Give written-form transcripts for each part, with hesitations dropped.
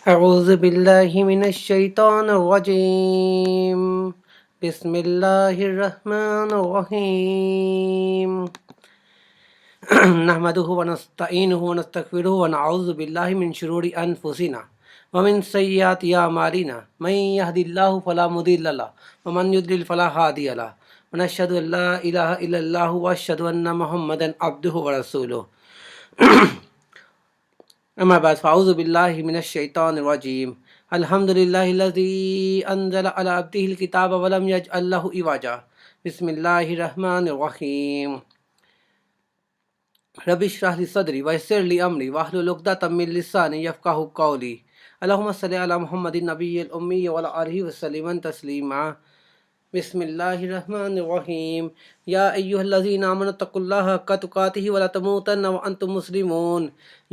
اعوذ باللہ من الشیطان الرجیم بسم اللہ الرحمن الرحیم نحمده ونستعینه ونستغفره ونعوذ باللہ من شرور انفسنا ومن سیئات اعمالنا من يهد الله فلا مضل له ومن يضلل فلا هادي له ونشهد ان لا الہ الا اللہ واشهد ان محمدا عبده ورسولہ اما بعد فاعوذ باللہ من الشیطان الرجیم الحمد للہ الذی انزل علی عبدہ الکتاب ولم یجعل لہ عوجا بسم اللہ الرحمن الرحیم رب اشرح لی صدری ویسر لی امری واحلل عقدۃ من لسانی یفقہوا قولی اللہم صلی علی محمد النبی الامی وعلی آلہ وسلم تسلیما بسم اللہ الرحمن الرحیم یا ایہا الذین آمنوا اتقوا اللہ حق تقاتہ ولا تموتن وانتم مسلمون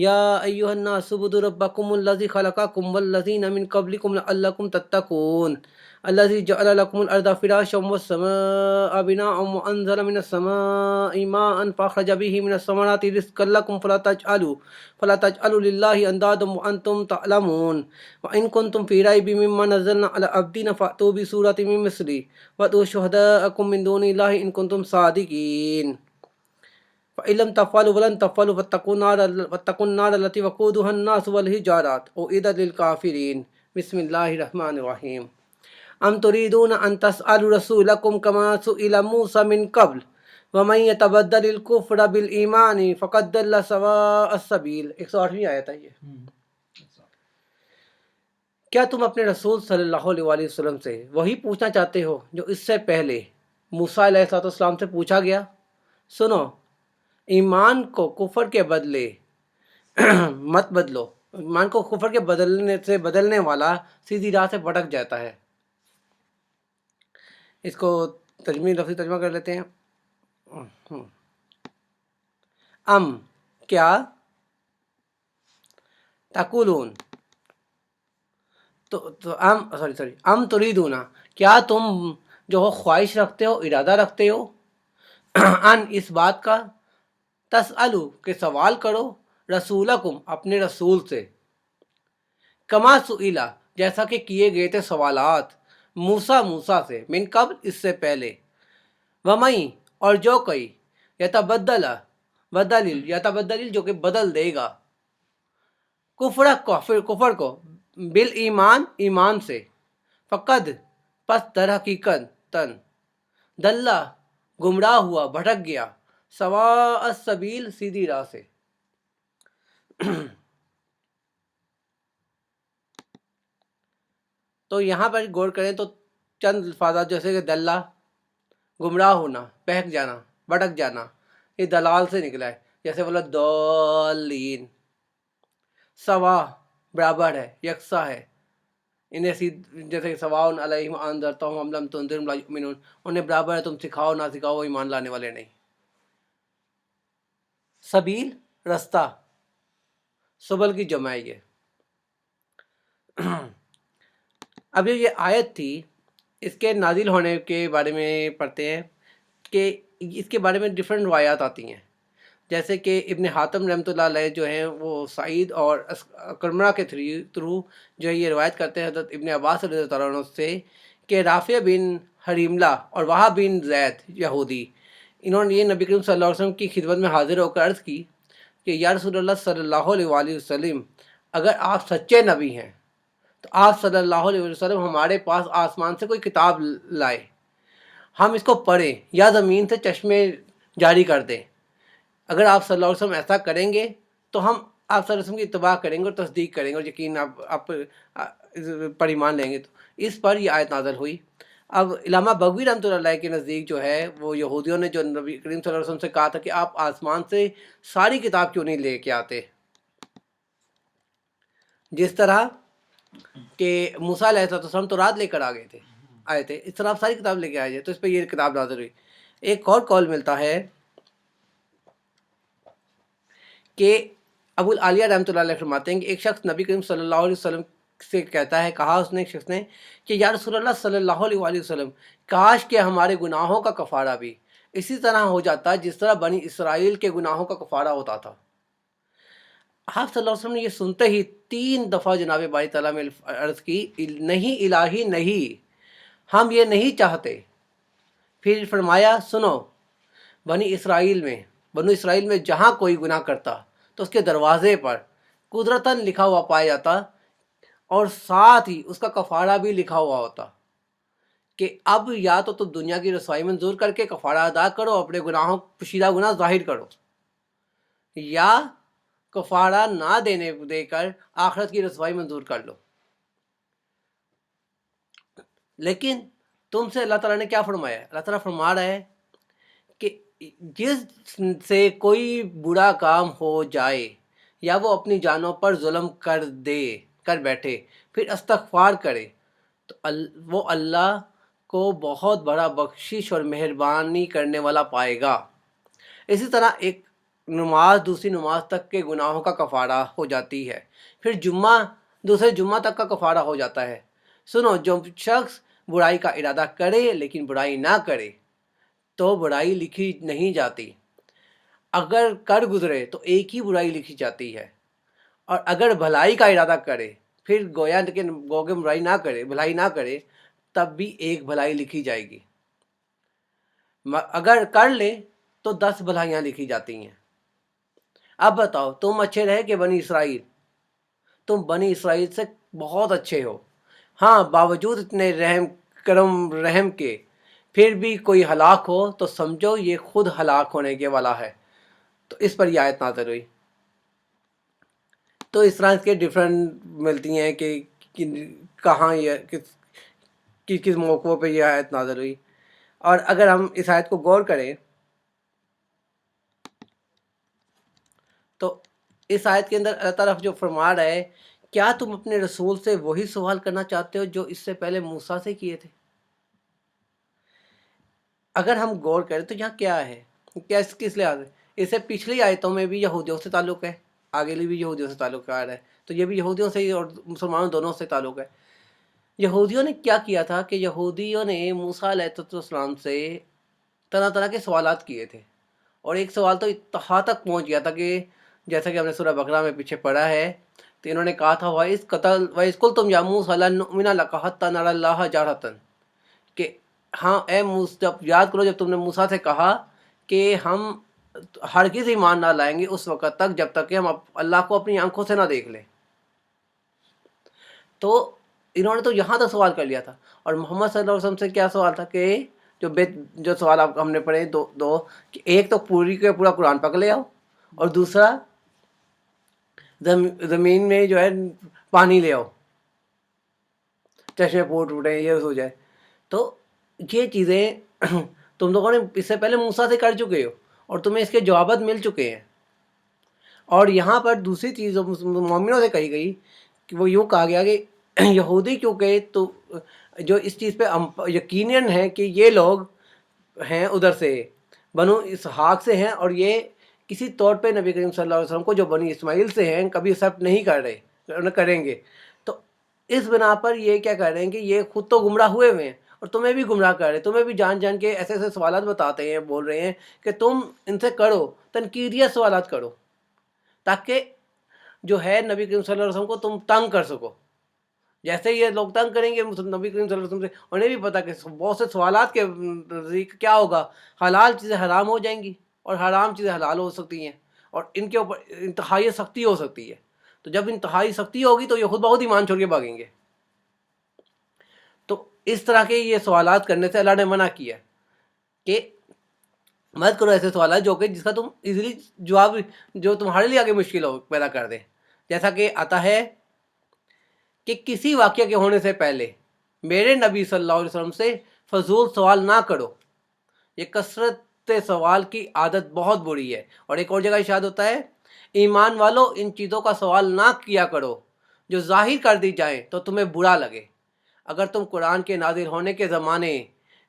یا ایہا الناس اعبدوا ربکم الذی خلقکم والذین من قبلکم لعلکم تتقون الذی جعل لکم الارض فراشا والسماء بناء وانزل من السماء ماء فاخرج به من الثمرات رزقا لکم فلا تجعلوا للہ اندادا وانتم تعلمون وان کنتم فی ریب مما نزلنا علی عبدنا فأتوا بسورۃ من مثلہ وادعوا شہداءکم من دون اللہ ان کنتم صادقین فإن لم تفعلوا ولن تفعلوا فاتقوا النار التي وقودها الناس والحجارة أعدت للكافرين بسم الله الرحمن الرحيم أم تريدون أن تسألوا رسولكم كما سئل موسى من قبل ومن يتبدل الكفر بالإيمان فقد ضل سواء السبيل 108ویں آیت ہے یہ۔ کیا تم اپنے رسول صلی اللہ علیہ وسلم سے وہی پوچھنا چاہتے ہو جو اس سے پہلے موسیٰ علیہ السلام سے پوچھا گیا؟ سنو، ایمان کو کفر کے بدلے مت بدلو، ایمان کو کفر کے بدلنے والا سیدھی راہ سے بھٹک جاتا ہے۔ اس کو لفظی ترجمہ کر لیتے ہیں۔ کیا تقولون تریدون کیا تم جو ہو خواہش رکھتے ہو، ارادہ رکھتے ہو، ان اس بات کا، تسألو کہ سوال کرو، رسولکم اپنے رسول سے، کما سئلا جیسا کہ کیے گئے تھے سوالات، موسیٰ سے، من قبل اس سے پہلے، ومئی اور جو کوئی یتبدل جو کہ بدل دے گا، کفر کو بالایمان ایمان سے، فقد پس در حقیقت دلہ گمراہ ہوا، بھٹک گیا، سواء السبیل سیدھی راہ سے۔ تو یہاں پر غور کریں تو چند الفاظات جیسے کہ دلہ گمراہ ہونا، بہک جانا، بھٹک جانا، یہ دلال سے نکلا ہے، جیسے بولا دالین، سوا برابر ہے، یکساں ہے، انہیں جیسے سواء علیہم انذرتہم ام لم تنذرہم لا یؤمنون، انہیں برابر ہے تم سکھاؤ نہ سکھاؤ، وہ ایمان لانے والے نہیں۔ سبیل رستہ، سبل کی جمع ہے یہ۔ اب یہ آیت تھی، اس کے نازل ہونے کے بارے میں پڑھتے ہیں کہ اس کے بارے میں ڈیفرنٹ روایات آتی ہیں، جیسے کہ ابن حاتم رحمۃ اللہ علیہ جو ہیں وہ سعید اور کرمرہ کے تھرو جو ہے یہ روایت کرتے ہیں حضرت ابن عباس رضی اللہ عنہ سے کہ رافع بن حریملہ اور وہاب بن زید یہودی، انہوں نے یہ نبی کریم صلی اللہ علیہ وسلم کی خدمت میں حاضر ہو کر عرض کی کہ یا رسول اللہ صلی اللہ علیہ وآلہ وسلم، اگر آپ سچے نبی ہیں تو آپ صلی اللہ علیہ وسلم ہمارے پاس آسمان سے کوئی کتاب لائے، ہم اس کو پڑھیں یا زمین سے چشمے جاری کر دیں۔ اگر آپ صلی اللہ علیہ وسلم ایسا کریں گے تو ہم آپ صلی اللہ علیہ وسلم کی اتباع کریں گے اور تصدیق کریں گے اور یقین آپ پر ایمان لیں گے۔ تو اس پر یہ آیت نازل ہوئی۔ اب علامہ بغوی رحمۃ اللہ علیہ کے نزدیک جو ہے وہ یہودیوں نے جو نبی کریم صلی اللہ علیہ وسلم سے کہا تھا کہ آپ آسمان سے ساری کتاب کیوں نہیں لے کے آتے، جس طرح کہ موسیٰ علیہ السلام تو رات لے کر آئے تھے، اس طرح آپ ساری کتاب لے کے آئے تھے، تو اس پہ یہ کتاب نازل ہوئی۔ ایک اور قول ملتا ہے کہ ابو العالیہ رحمۃ اللہ علیہ فرماتے ہیں کہ ایک شخص نبی کریم صلی اللہ علیہ وسلم سے کہتا ہے، کہا اس نے ایک شخص نے کہ یا رسول اللہ صلی اللہ علیہ وآلہ وسلم، کاش کہ ہمارے گناہوں کا کفارہ بھی اسی طرح ہو جاتا جس طرح بنی اسرائیل کے گناہوں کا کفارہ ہوتا تھا۔ آپ صلی اللہ علیہ وسلم نے یہ سنتے ہی 3 دفعہ جناب باری تعالیٰ میں عرض کی، نہیں الہی نہیں، ہم یہ نہیں چاہتے۔ پھر فرمایا سنو، بنو اسرائیل میں جہاں کوئی گناہ کرتا تو اس کے دروازے پر قدرتاً لکھا ہوا پایا جاتا، اور ساتھ ہی اس کا کفارہ بھی لکھا ہوا ہوتا کہ اب یا تو دنیا کی رسوائی منظور کر کے کفارہ ادا کرو، اپنے گناہوں پوشیدہ گناہ ظاہر کرو، یا کفارہ نہ دے کر آخرت کی رسوائی منظور کر لو۔ لیکن تم سے اللہ تعالیٰ نے کیا فرمایا؟ اللہ تعالیٰ فرما رہا ہے کہ جس سے کوئی برا کام ہو جائے یا وہ اپنی جانوں پر ظلم کر بیٹھے پھر استغفار کرے تو وہ اللہ کو بہت بڑا بخشش اور مہربانی کرنے والا پائے گا۔ اسی طرح ایک نماز دوسری نماز تک کے گناہوں کا کفارہ ہو جاتی ہے، پھر جمعہ دوسرے جمعہ تک کا کفارہ ہو جاتا ہے۔ سنو، جو شخص برائی کا ارادہ کرے لیکن برائی نہ کرے تو برائی لکھی نہیں جاتی، اگر کر گزرے تو ایک ہی برائی لکھی جاتی ہے، اور اگر بھلائی کا ارادہ کرے پھر گویا کہ بھلائی نہ کرے تب بھی ایک بھلائی لکھی جائے گی، اگر کر لے تو 10 بھلائیاں لکھی جاتی ہیں۔ اب بتاؤ، تم اچھے رہے کہ بنی اسرائیل؟ تم بنی اسرائیل سے بہت اچھے ہو، ہاں باوجود اتنے رحم کے پھر بھی کوئی ہلاک ہو تو سمجھو یہ خود ہلاک ہونے کے والا ہے۔ تو اس پر یہ آیت نازل ہوئی۔ تو اس طرح کے ڈفرینٹ ملتی ہیں کہ کہاں یہ کس موقعوں پہ یہ آیت نازل ہوئی۔ اور اگر ہم اس آیت کو غور کریں تو اس آیت کے اندر اللہ تعالیٰ جو فرما رہا ہے، کیا تم اپنے رسول سے وہی سوال کرنا چاہتے ہو جو اس سے پہلے موسیٰ سے کیے تھے؟ اگر ہم غور کریں تو یہاں کیا ہے، کس لحاظ ہے؟ اس سے پچھلی آیتوں میں بھی یہودیوں سے تعلق ہے، آگے بھی یہودیوں سے تعلق آ رہا ہے، تو یہ بھی یہودیوں سے اور مسلمانوں دونوں سے تعلق ہے۔ یہودیوں نے کیا کیا تھا کہ یہودیوں نے موسیٰ علیہ السلام سے طرح طرح کے سوالات کیے تھے، اور ایک سوال تو اتہا تک پہنچ گیا تھا کہ جیسا کہ ہم نے سورہ بقرہ میں پیچھے پڑھا ہے، تو انہوں نے کہا تھا وَإِذْ قُلْتُمْ يَا مُوسَىٰ لَن نُؤْمِنَ لَكَ حَتَّىٰ نَرَى اللَّهَ جَهْرَةً، کہ ہاں اے جب یاد کرو جب تم نے موسیٰ سے کہا کہ ہم ہرگز ایمان نہ لائیں گے اس وقت تک جب تک کہ ہم اللہ کو اپنی آنکھوں سے نہ دیکھ لیں۔ تو انہوں نے تو یہاں تک سوال کر لیا تھا، اور محمد صلی اللہ علیہ وسلم سے کیا سوال تھا کہ جو سوال ہم نے پڑھے دو کہ ایک تو پوری کے پورا قرآن پکڑ لے آؤ، اور دوسرا زمین میں جو ہے پانی لے آؤ، چشمے ٹوٹے یہ ہو جائے۔ تو یہ چیزیں تم لوگوں نے اس سے پہلے موسیٰ سے کر چکے ہو اور تمہیں اس کے جوابات مل چکے ہیں۔ اور یہاں پر دوسری چیز مومنوں سے کہی گئی کہ وہ یوں کہا گیا کہ یہودی کیونکہ تو جو اس چیز پہ یقیناً ہے کہ یہ لوگ ہیں ادھر سے بنو اسحاق سے ہیں، اور یہ کسی طور پہ نبی کریم صلی اللہ علیہ وسلم کو جو بنی اسماعیل سے ہیں کبھی ایکسیپٹ نہیں کریں گے، تو اس بنا پر یہ کیا کر رہے ہیں کہ یہ خود تو گمراہ ہوئے ہوئے ہیں اور تمہیں بھی گمراہ کر رہے ہیں، تمہیں بھی جان جان کے ایسے ایسے سوالات بتاتے ہیں، بول رہے ہیں کہ تم ان سے کرو تنقیدیہ سوالات کرو تاکہ جو ہے نبی کریم صلی اللہ علیہ وسلم کو تم تنگ کر سکو۔ جیسے یہ لوگ تنگ کریں گے نبی کریم صلی اللہ علیہ وسلم سے، انہیں بھی پتہ کہ بہت سے سوالات کے نزدیک کیا ہوگا، حلال چیزیں حرام ہو جائیں گی اور حرام چیزیں حلال ہو سکتی ہیں، اور ان کے اوپر انتہائی سختی ہو سکتی ہے۔ تو جب انتہائی سختی ہوگی تو یہ خود بہت ایمان چھوڑ کے بھاگیں گے۔ تو اس طرح کے یہ سوالات کرنے سے اللہ نے منع کیا کہ مت کرو ایسے سوالات جس کا تم ایزیلی جواب جو تمہارے لیے آگے مشکل ہو پیدا کر دیں، جیسا کہ آتا ہے کہ کسی واقعہ کے ہونے سے پہلے میرے نبی صلی اللہ علیہ وسلم سے فضول سوال نہ کرو، یہ کثرت سوال کی عادت بہت بری ہے۔ اور ایک اور جگہ ارشاد ہوتا ہے، ایمان والو ان چیزوں کا سوال نہ کیا کرو جو ظاہر کر دی جائیں تو تمہیں برا لگے، اگر تم قرآن کے نازل ہونے کے زمانے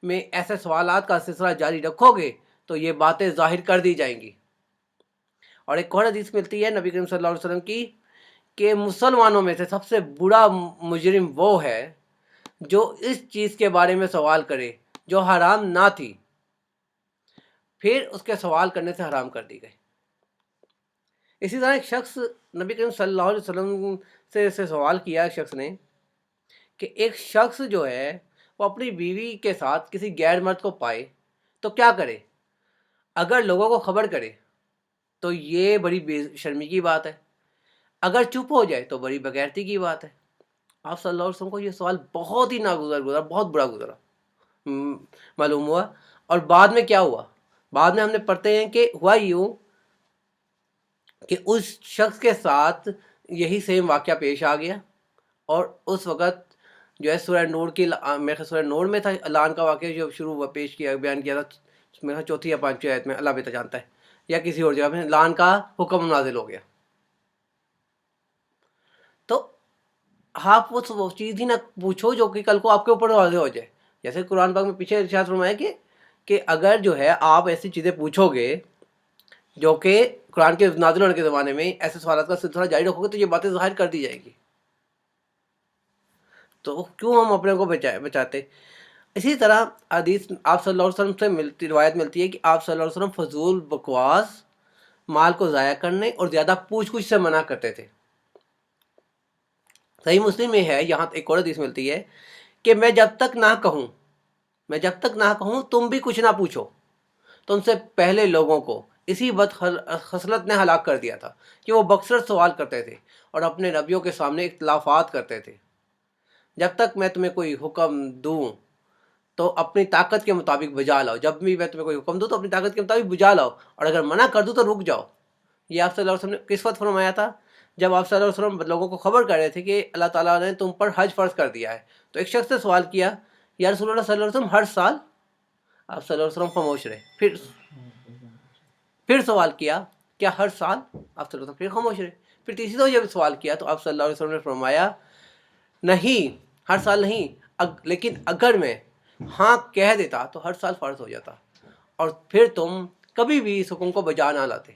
میں ایسے سوالات کا سلسلہ جاری رکھو گے تو یہ باتیں ظاہر کر دی جائیں گی۔ اور ایک اور حدیث ملتی ہے نبی کریم صلی اللہ علیہ وسلم کی کہ مسلمانوں میں سے سب سے بڑا مجرم وہ ہے جو اس چیز کے بارے میں سوال کرے جو حرام نہ تھی، پھر اس کے سوال کرنے سے حرام کر دی گئی۔ اسی طرح ایک شخص نبی کریم صلی اللہ علیہ وسلم سے سوال کیا ایک شخص نے کہ ایک شخص جو ہے وہ اپنی بیوی کے ساتھ کسی غیر مرد کو پائے تو کیا کرے؟ اگر لوگوں کو خبر کرے تو یہ بڑی بے شرمی کی بات ہے، اگر چپ ہو جائے تو بڑی بغیرتی کی بات ہے۔ آپ صلی اللہ علیہ وسلم کو یہ سوال بہت ہی ناگزیر گزرا، بہت برا گزرا معلوم ہوا۔ اور بعد میں کیا ہوا؟ بعد میں ہم نے پڑھتے ہیں کہ ہوا یوں کہ اس شخص کے ساتھ یہی سیم واقعہ پیش آ گیا، اور اس وقت جو ہے سورہ نور کی میرے خیال سورہ نور میں تھا اعلان کا واقعہ جو شروع ہوا پیش کیا بیان کیا تھا، میرے خیال چوتھی یا پانچویں آیت میں، اللہ بہتر جانتا ہے، یا کسی اور جگہ میں اعلان کا حکم نازل ہو گیا۔ تو آپ وہ چیز ہی نہ پوچھو جو کہ کل کو آپ کے اوپر واضح ہو جائے۔ جیسے قرآن پاک میں پیچھے ارشاد فرمایا کہ اگر جو ہے آپ ایسی چیزیں پوچھو گے جو کہ قرآن کے نازل ہونے کے زمانے میں ایسے سوالات کا سلسلہ جاری رکھو گے تو یہ باتیں ظاہر کر دی جائے گی، تو کیوں ہم اپنے کو بچاتے؟ اسی طرح حدیث آپ صلی اللہ علیہ وسلم سے روایت ملتی ہے کہ آپ صلی اللہ علیہ وسلم فضول بکواس، مال کو ضائع کرنے اور زیادہ پوچھ گچھ سے منع کرتے تھے۔ صحیح مسلم میں ہے، یہاں ایک اور حدیث ملتی ہے کہ میں جب تک نہ کہوں تم بھی کچھ نہ پوچھو، تم سے پہلے لوگوں کو اسی بد خصلت نے ہلاک کر دیا تھا کہ وہ بکثرت سوال کرتے تھے اور اپنے نبیوں کے سامنے اختلافات کرتے تھے۔ جب تک میں تمہیں کوئی حکم دوں تو اپنی طاقت کے مطابق بجا لاؤ، جب بھی میں تمہیں کوئی حکم دوں تو اپنی طاقت کے مطابق بجا لاؤ، اور اگر منع کر دوں تو رک جاؤ۔ یہ آپ صلی اللہ علیہ وسلم نے کس وقت فرمایا تھا؟ جب آپ صلی اللہ علیہ وسلم لوگوں کو خبر کر رہے تھے کہ اللہ تعالیٰ نے تم پر حج فرض کر دیا ہے، تو ایک شخص نے سوال کیا یا رسول اللہ صلی اللہ علیہ وسلم ہر سال؟ آپ صلی اللہ علیہ وسلم خاموش رہے، پھر سوال کیا کیا ہر سال؟ آپ صلی اللہ علیہ وسلم پھر خاموش رہے، پھر تیسری دفعہ جب سوال کیا تو آپ صلی اللہ علیہ وسلم نے فرمایا نہیں، ہر سال نہیں، لیکن اگر میں ہاں کہہ دیتا تو ہر سال فرض ہو جاتا، اور پھر تم کبھی بھی اس حکم کو بجا نہ لاتے،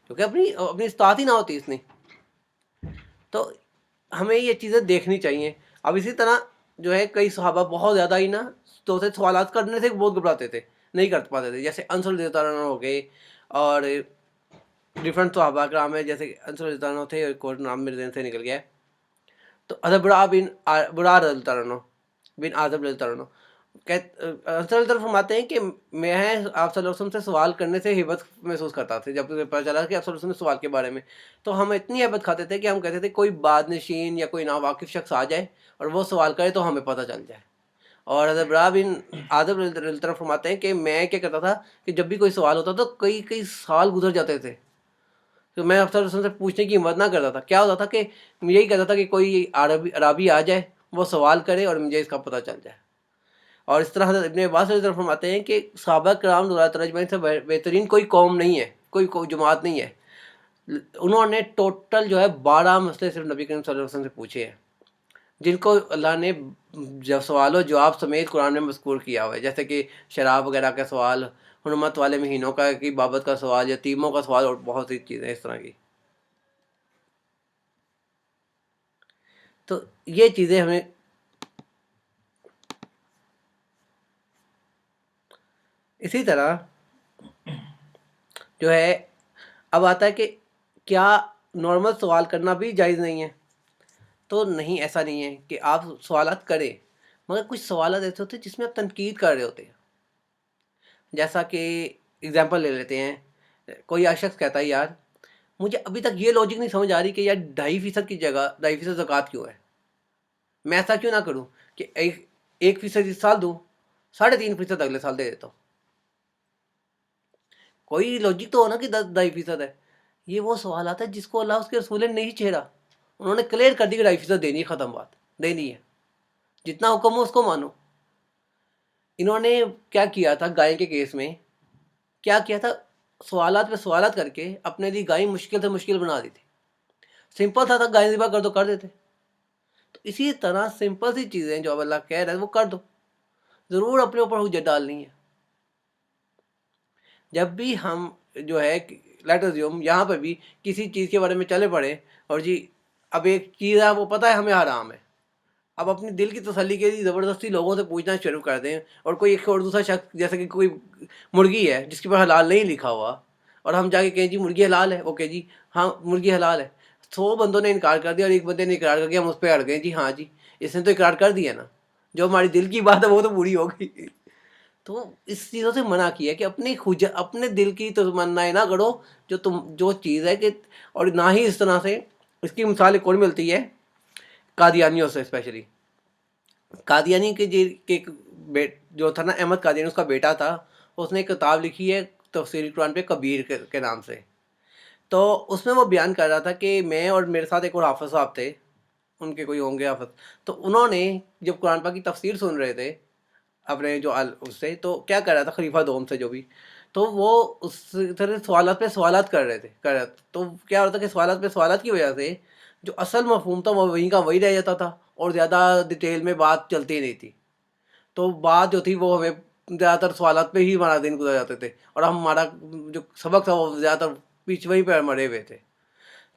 کیونکہ اپنی استطاعت ہی نہ ہوتی اس نے۔ تو ہمیں یہ چیزیں دیکھنی چاہیے۔ اب اسی طرح جو ہے کئی صحابہ بہت زیادہ ہی نا تو سے سوالات کرنے سے بہت گھبراتے تھے، نہیں کر پاتے تھے، جیسے انصر رضی اللہ عنہ ہو گئے، اور ڈفرینٹ صحابہ کرام ہے، جیسے انصر رضی اللہ عنہ تھے، ایک اور نام میرے ذہن سے نکل گیا ہے، تو حضرت برا رضی اللہ عنہ بن عازب رضی اللہ عنہ انصر رضی اللہ فرماتے ہیں کہ میں آپ صلی اللہ علیہ وسلم سے سوال کرنے سے ہیبت محسوس کرتا تھا۔ جب پتہ چلا کہ آپ صلی اللہ علیہ وسلم نے سوال کے بارے میں، تو ہم اتنی ہیبت کھاتے تھے کہ ہم کہتے تھے کوئی باد نشین یا کوئی ناواقف شخص آ جائے اور وہ سوال کرے تو ہمیں پتہ چل جائے۔ اور حضرت برا بن عازب رضی اللہ عنہ فرماتے ہیں کہ میں کیا کرتا تھا کہ جب بھی کوئی سوال ہوتا تو کئی سال گزر جاتے تھے، تو میں آپ صلی اللہ علیہ وسلم سے پوچھنے کی ہمت نہ کرتا تھا۔ کیا ہوتا تھا کہ یہی کہتا تھا کہ کوئی عربی آ جائے، وہ سوال کرے اور مجھے اس کا پتہ چل جائے۔ اور اس طرح حضرت ابن عباس رضی اللہ عنہ فرماتے ہیں کہ صحابہ کرام رضی اللہ عنہ سے بہترین کوئی قوم نہیں ہے، کوئی جماعت نہیں ہے، انہوں نے ٹوٹل جو ہے 12 مسئلے صرف نبی کریم صلی اللہ علیہ وسلم سے پوچھے ہیں، جن کو اللہ نے سوال و جواب سمیت قرآن میں مذکور کیا ہوا ہے، جیسے کہ شراب وغیرہ کا سوال، حرمت والے مہینوں کی بابت کا سوال، یتیموں کا سوال، اور بہت سی چیزیں اس طرح کی۔ تو یہ چیزیں ہمیں اسی طرح جو ہے اب آتا ہے کہ کیا نارمل سوال کرنا بھی جائز نہیں ہے؟ تو نہیں، ایسا نہیں ہے کہ آپ سوالات کریں، مگر کچھ سوالات ایسے ہوتے ہیں جس میں آپ تنقید کر رہے ہوتے ہیں۔ جیسا کہ اگزامپل لے لیتے ہیں، کوئی شخص کہتا ہے یار مجھے ابھی تک یہ لاجک نہیں سمجھ آ رہی کہ یار 2.5% کی جگہ 2.5% زکوٰۃ کیوں ہے، میں ایسا کیوں نہ کروں کہ 1% اس سال دوں، 3.5% اگلے سال دے دیتا ہوں۔ کوئی لاجک تو ہونا کہ 2.5% ہے۔ یہ وہ سوالات ہے جس کو اللہ اس کے رسول نے نہیں چھیڑا، انہوں نے کلیئر کر دی کہ 2.5% دینی ہے، ختم بات، دینی ہے، جتنا حکم ہو اس کو مانو۔ انہوں نے کیا کیا تھا گائے کے کیس میں؟ کیا کیا تھا؟ سوالات پہ سوالات کر کے اپنے لیے گائے مشکل سے مشکل بنا دی تھی۔ سمپل تھا گائے ذبح کر دو، کر دیتے۔ تو اسی طرح سمپل سی چیزیں جو اب اللہ کہہ رہا ہے وہ کر دو، ضرور اپنے اوپر حجت ڈالنی ہے۔ جب بھی ہم جو ہے لیٹ اسیوم یہاں پہ بھی کسی چیز کے بارے میں چلے پڑے، اور جی اب ایک چیز ہے وہ پتہ ہے ہمیں حرام ہے، اب اپنی دل کی تسلی کے لیے زبردستی لوگوں سے پوچھنا شروع کر دیں، اور کوئی ایک اور دوسرا شخص جیسے کہ کوئی مرغی ہے جس کے پاس حلال نہیں لکھا ہوا، اور ہم جا کے کہیں جی مرغی حلال ہے، اوکے جی ہاں مرغی حلال ہے، 100 بندوں نے انکار کر دیا اور ایک بندے نے اقرار کر کے ہم اس پہ اڑ گئے جی ہاں جی اس نے تو اقرار کر دیا نا، جو ہماری دل کی بات ہے وہ تو پوری ہو گئی۔ تو اس چیزوں سے منع کیا کہ اپنے دل کی تمنائیں نہ کرو جو چیز ہے کہ، اور نہ ہی اس طرح سے اس کی مثال ایک اور ملتی ہے قادیانیوں سے، اسپیشلی قادیانی جو تھا نا احمد قادیانی، اس کا بیٹا تھا، اس نے ایک کتاب لکھی ہے تفسیر قرآن پہ کبیر کے نام سے، تو اس میں وہ بیان کر رہا تھا کہ میں اور میرے ساتھ ایک اور حافظ صاحب تھے، ان کے کوئی ہوں گے حافظ، تو انہوں نے جب قرآن پاک کی تفسیر سن رہے تھے اپنے جو اس سے، تو کیا کر رہا تھا خلیفہ دوم سے جو بھی، تو وہ اس طرح سوالات پہ سوالات کر رہے تھے تو کیا ہوتا کہ سوالات پہ سوالات کی وجہ سے جو اصل مفہوم تھا وہ وہیں کا وہی رہ جاتا تھا، اور زیادہ ڈیٹیل میں بات چلتی نہیں تھی، تو بات جو تھی وہ ہمیں زیادہ تر سوالات پہ ہی ہمارا دن گزر جاتے تھے، اور ہمارا جو سبق تھا وہ زیادہ تر پیچھے وہیں پہ مرے ہوئے تھے۔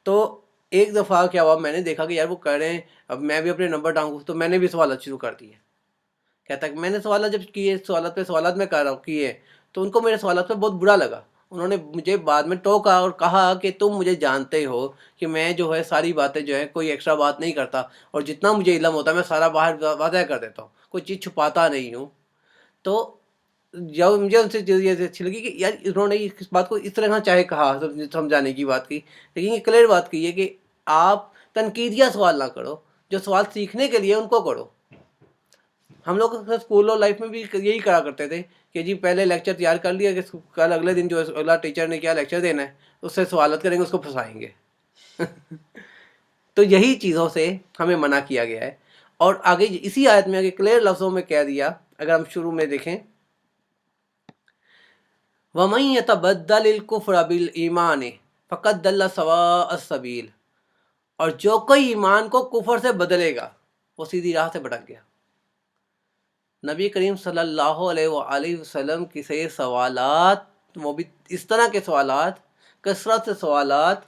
تو ایک دفعہ کیا ہوا، میں نے دیکھا کہ یار وہ کہہ رہے ہیں اب میں بھی اپنے نمبر ٹانگوں، تو میں نے بھی سوالات شروع کر دیے۔ کہتا ہے کہ میں نے سوالات جب کیے، سوالات پہ سوالات میں کر رہا ہوں کیے، تو ان کو میرے سوالات پہ بہت برا لگا، انہوں نے مجھے بعد میں ٹوکا اور کہا کہ تم مجھے جانتے ہو کہ میں جو ہے ساری باتیں جو ہے کوئی ایکسٹرا بات نہیں کرتا، اور جتنا مجھے علم ہوتا ہے میں سارا باہر واضح کر دیتا ہوں، کوئی چیز چھپاتا نہیں ہوں۔ تو جب مجھے ان سے یہ اچھی لگی کہ یار انہوں نے اس بات کو اس طرح چاہے کہا سمجھانے کی بات کی، لیکن یہ کلیئر بات کی ہے کہ آپ تنقیدیہ سوال نہ کرو، جو سوال سیکھنے کے لیے ان کو کرو۔ ہم لوگ اسکول اور لائف میں بھی یہی کرا کرتے تھے کہ جی پہلے لیکچر تیار کر لیا کہ کل اگلے دن جو اگلا ٹیچر نے کیا لیکچر دینا ہے اس سے سوالات کریں گے، اس کو پھنسائیں گے۔ تو یہی چیزوں سے ہمیں منع کیا گیا ہے، اور آگے اسی آیت میں آگے کلیئر لفظوں میں کہہ دیا، اگر ہم شروع میں دیکھیں وَمَن يَتَبَدَّلِ الْكُفْرَ بِالْإِيمَانِ فَقَدْ ضَلَّ سَوَاءَ السَّبِيلِ، اور جو کوئی ایمان کو کفر سے بدلے گا وہ سیدھی راہ سے بھٹک گیا۔ نبی کریم صلی اللہ علیہ وآلہ وسلم کی سے سوالات، وہ بھی اس طرح کے سوالات، کثرت سے سوالات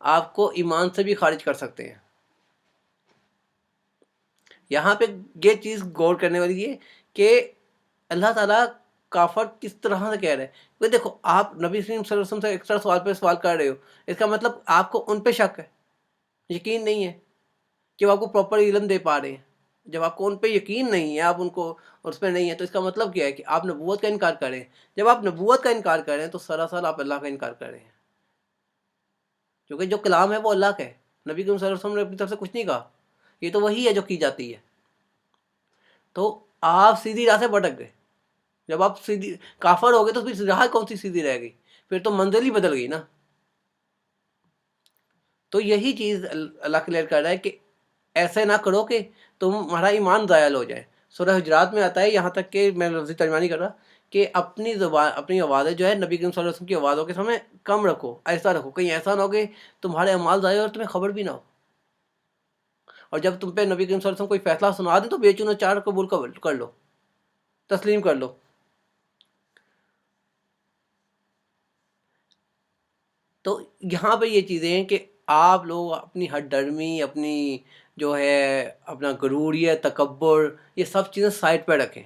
آپ کو ایمان سے بھی خارج کر سکتے ہیں۔ یہاں پہ یہ چیز غور کرنے والی ہے کہ اللہ تعالیٰ کافر کس طرح سے کہہ رہے ہیں کہ دیکھو آپ نبی کریم صلی اللہ علیہ وسلم سے ایکسٹرا سوال پہ سوال کر رہے ہو، اس کا مطلب آپ کو ان پہ شک ہے، یقین نہیں ہے کہ وہ آپ کو پراپر علم دے پا رہے ہیں۔ جب آپ کو ان پہ یقین نہیں ہے، آپ ان کو اس پہ نہیں ہے، تو اس کا مطلب کیا ہے کہ آپ نبوت کا انکار کریں۔ جب آپ نبوت کا انکار کریں تو سراسر آپ اللہ کا انکار کر رہے ہیں، کیونکہ جو کلام ہے وہ اللہ کا ہے، نبی کریم صلی اللہ علیہ وسلم نے اپنی طرف سے کچھ نہیں کہا، یہ تو وہی ہے جو کی جاتی ہے۔ تو آپ سیدھی راہ سے بھٹک گئے۔ جب آپ سیدھی کافر ہو گئے تو پھر راہ کون سی سیدھی رہ گئی، پھر تو منزل ہی بدل گئی نا۔ تو یہی چیز اللہ کلیئر کر رہا ہے کہ ایسے نہ کرو کہ تمہارا ایمان ضائع ہو جائے۔ سورہ حجرات میں آتا ہے، یہاں تک کہ میں لفظی ترجمہ نہیں کر رہا، کہ اپنی زبان اپنی آوازیں جو ہے نبی کریم صلی اللہ علیہ وسلم کی آوازوں کے سامنے کم رکھو، ایسا رکھو کہیں ایسا نہ ہو کہ تمہارے اعمال ضائع ہو اور تمہیں خبر بھی نہ ہو، اور جب تم پہ نبی کریم صلی اللہ علیہ وسلم کوئی فیصلہ سنا دیں تو بے چونہ چار قبول کر لو، تسلیم کر لو۔ تو یہاں پہ یہ چیزیں ہیں کہ آپ لوگ اپنی ہٹ ڈرمی، اپنی جو ہے اپنا غروریت، تکبر، یہ سب چیزیں سائڈ پہ رکھیں۔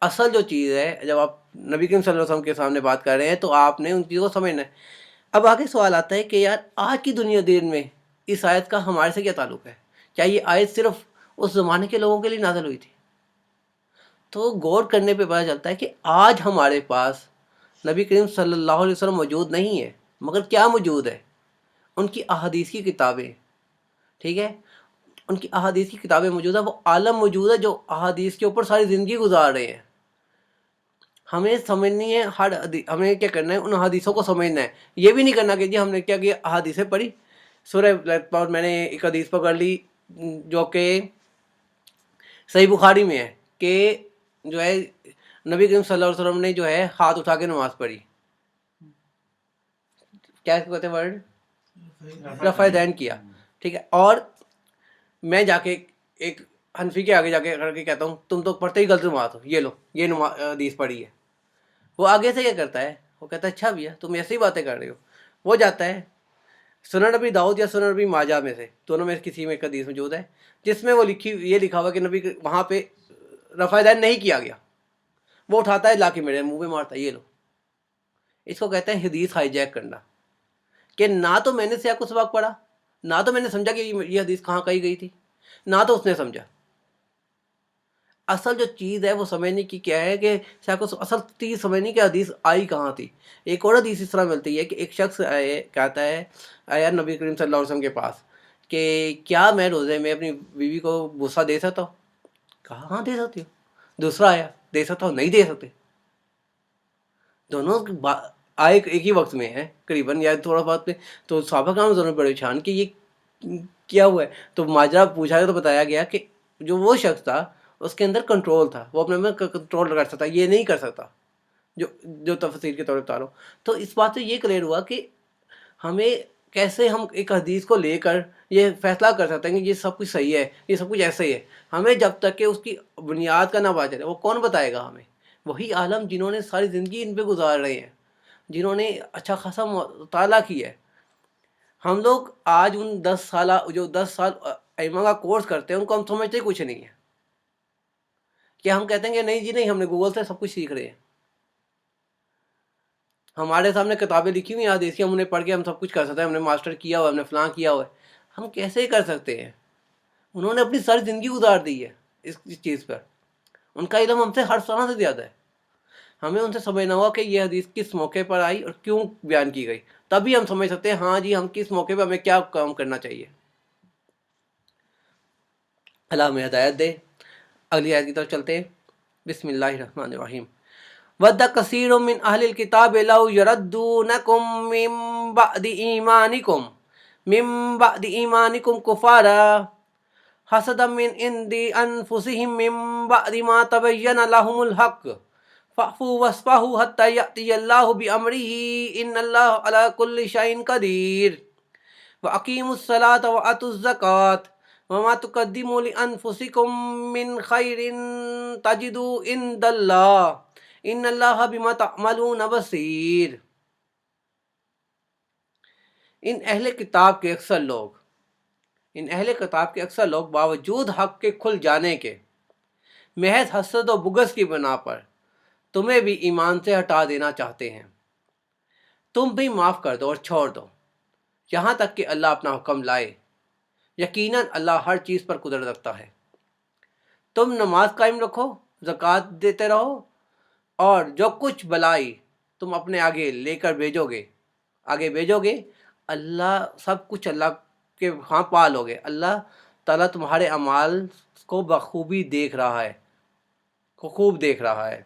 اصل جو چیز ہے، جب آپ نبی کریم صلی اللہ علیہ وسلم کے سامنے بات کر رہے ہیں تو آپ نے ان چیزوں کو سمجھنا ہے۔ اب آگے سوال آتا ہے کہ یار آج کی دنیا دین میں اس آیت کا ہمارے سے کیا تعلق ہے؟ کیا یہ آیت صرف اس زمانے کے لوگوں کے لیے نازل ہوئی تھی؟ تو غور کرنے پہ پتہ چلتا ہے کہ آج ہمارے پاس نبی کریم صلی اللہ علیہ وسلم موجود نہیں ہے، مگر کیا موجود ہے؟ ان کی احادیث کی کتابیں، ٹھیک ہے، ان کی احادیث کی کتابیں موجود ہیں، وہ عالم موجود ہے جو احادیث کے اوپر ساری زندگی گزار رہے ہیں۔ ہمیں سمجھنی ہے ہمیں کیا کرنا ہے، ان حدیثوں کو سمجھنا ہے، یہ بھی نہیں کرنا کہ جی ہم نے کیا کیا احادیثیں پڑھی، سورہ پر میں نے ایک حدیث پکڑ لی جو کہ صحیح بخاری میں ہے کہ جو ہے نبی کریم صلی اللہ علیہ وسلم نے جو ہے ہاتھ اٹھا کے نماز پڑھی، کیا کہتے ہیں ورڈ، رفع دین کیا، ٹھیک ہے، اور میں جا کے ایک حنفی کے آگے جا کے کر کے کہتا ہوں تم تو پڑھتے ہی غلط نماز ہو، یہ لو یہ حدیث پڑھی ہے۔ وہ آگے سے کیا کرتا ہے، وہ کہتا ہے اچھا بھیا تم ایسی باتیں کر رہے ہو، وہ جاتا ہے سنن نبی داؤد یا سنن نبی ماجہ میں سے، دونوں میں کسی میں ایک حدیث موجود ہے جس میں وہ یہ لکھا ہوا کہ نبی وہاں پہ رفع دین نہیں کیا گیا، وہ اٹھاتا ہے لا کے میرے منہ پہ مارتا ہے، یہ لو اس کو کہتے ہیں حدیث ہائی جیک کرنا، کہ نہ تو میں نے سیاق و سباق پڑھا، نہ تو میں نے سمجھا کہ یہ حدیث کہاں کہی گئی تھی، نہ تو اس نے سمجھا۔ اصل جو چیز ہے وہ سمجھنے کی کیا ہے کہ اصل چیز سمجھنے کی حدیث آئی کہاں تھی۔ ایک اور حدیث اس طرح ملتی ہے کہ ایک شخص کہتا ہے آیا نبی کریم صلی اللہ علیہ وسلم کے پاس کہ کیا میں روزے میں اپنی بیوی کو بوسہ دے سکتا ہوں؟ کہا ہاں دے سکتے ہو۔ دوسرا آیا دے سکتا ہوں، نہیں دے سکتے۔ دونوں آئے ایک ہی وقت میں ہیں قریباً یا تھوڑا بہت میں، تو صحابہ کرام دونوں بڑے پریشان کہ یہ کیا ہوا ہے۔ تو ماجرا پوچھا گیا تو بتایا گیا کہ جو وہ شخص تھا اس کے اندر کنٹرول تھا، وہ اپنے میں کنٹرول کر سکتا، یہ نہیں کر سکتا، جو تفسیر کے طور پر اتارو۔ تو اس بات سے یہ کلیئر ہوا کہ ہمیں کیسے ہم ایک حدیث کو لے کر یہ فیصلہ کر سکتے ہیں کہ یہ سب کچھ صحیح ہے، یہ سب کچھ ایسے ہی ہے۔ ہمیں جب تک کہ اس کی بنیاد کا نہ پتا چلے، وہ کون بتائے گا ہمیں؟ وہی عالم جنہوں نے ساری زندگی ان پہ گزار رہے ہیں، جنہوں نے اچھا خاصا مطالعہ کیا ہے۔ ہم لوگ آج ان 10 سالہ جو 10 سال ائمہ کا کورس کرتے ہیں ان کو ہم سمجھتے کچھ نہیں ہے، کہ ہم کہتے ہیں کہ نہیں جی نہیں، ہم نے گوگل سے سب کچھ سیکھ رہے ہیں، ہمارے سامنے کتابیں لکھی ہوئی حدیث کی، ہم انہیں پڑھ کے ہم سب کچھ کر سکتے ہیں، ہم نے ماسٹر کیا ہوا ہے، ہم نے فلاں کیا ہوا ہے۔ ہم کیسے کر سکتے ہیں؟ انہوں نے اپنی ساری زندگی گزار دی ہے اس چیز پر، ان کا علم ہم سے ہر طرح سے زیادہ ہے۔ ہمیں ان سے سمجھنا ہوا کہ یہ حدیث کس موقع پر آئی اور کیوں بیان کی گئی، تبھی ہم سمجھ سکتے ہیں ہاں جی ہم کس موقع پہ ہمیں کیا کام کرنا چاہیے۔ اللہ ہمیں ہدایت دے۔ اگلی آیت کی طرف چلتے ہیں۔ بسم اللہ الرحمن الرحیم۔ وَدَّ كَثِيرٌ مِّنْ أَهْلِ الْكِتَابِ لَوْ يَرُدُّونَكُم مِّن بَعْدِ إِيمَانِكُمْ كُفَّارًا حَسَدًا مِّنْ عِندِ أَنفُسِهِم مِّن بَعْدِ مَا تَبَيَّنَ لَهُمُ الْحَقُّ فَاعْفُوا وَاصْفَحُوا حَتَّى يَأْتِيَ اللَّهُ بِأَمْرِهِ إِنَّ اللَّهَ عَلَىٰ كُلِّ شَيْءٍ قَدِيرٌ وَأَقِيمُوا الصَّلَاةَ وَآتُوا الزَّكَاةَ وَمَا تُقَدِّمُوا لِأَنفُسِكُم مِّن خَيْرٍ تَجِدُوهُ عِندَ اللَّهِ إِنَّ اللَّهَ بِمَا تَعْمَلُونَ بَصِيرٌ۔ ان اہل کتاب کے اکثر لوگ باوجود حق کے کھل جانے کے محض حسد و بغض کی بنا پر تمہیں بھی ایمان سے ہٹا دینا چاہتے ہیں۔ تم بھی معاف کر دو اور چھوڑ دو یہاں تک کہ اللہ اپنا حکم لائے، یقیناً اللہ ہر چیز پر قدرت رکھتا ہے۔ تم نماز قائم رکھو، زکوٰۃ دیتے رہو، اور جو کچھ بلائی تم اپنے آگے لے کر بھیجو گے اللہ سب کچھ اللہ کے ہاں پالو گے۔ اللہ تعالیٰ تمہارے اعمال کو بخوبی دیکھ رہا ہے، خوب دیکھ رہا ہے۔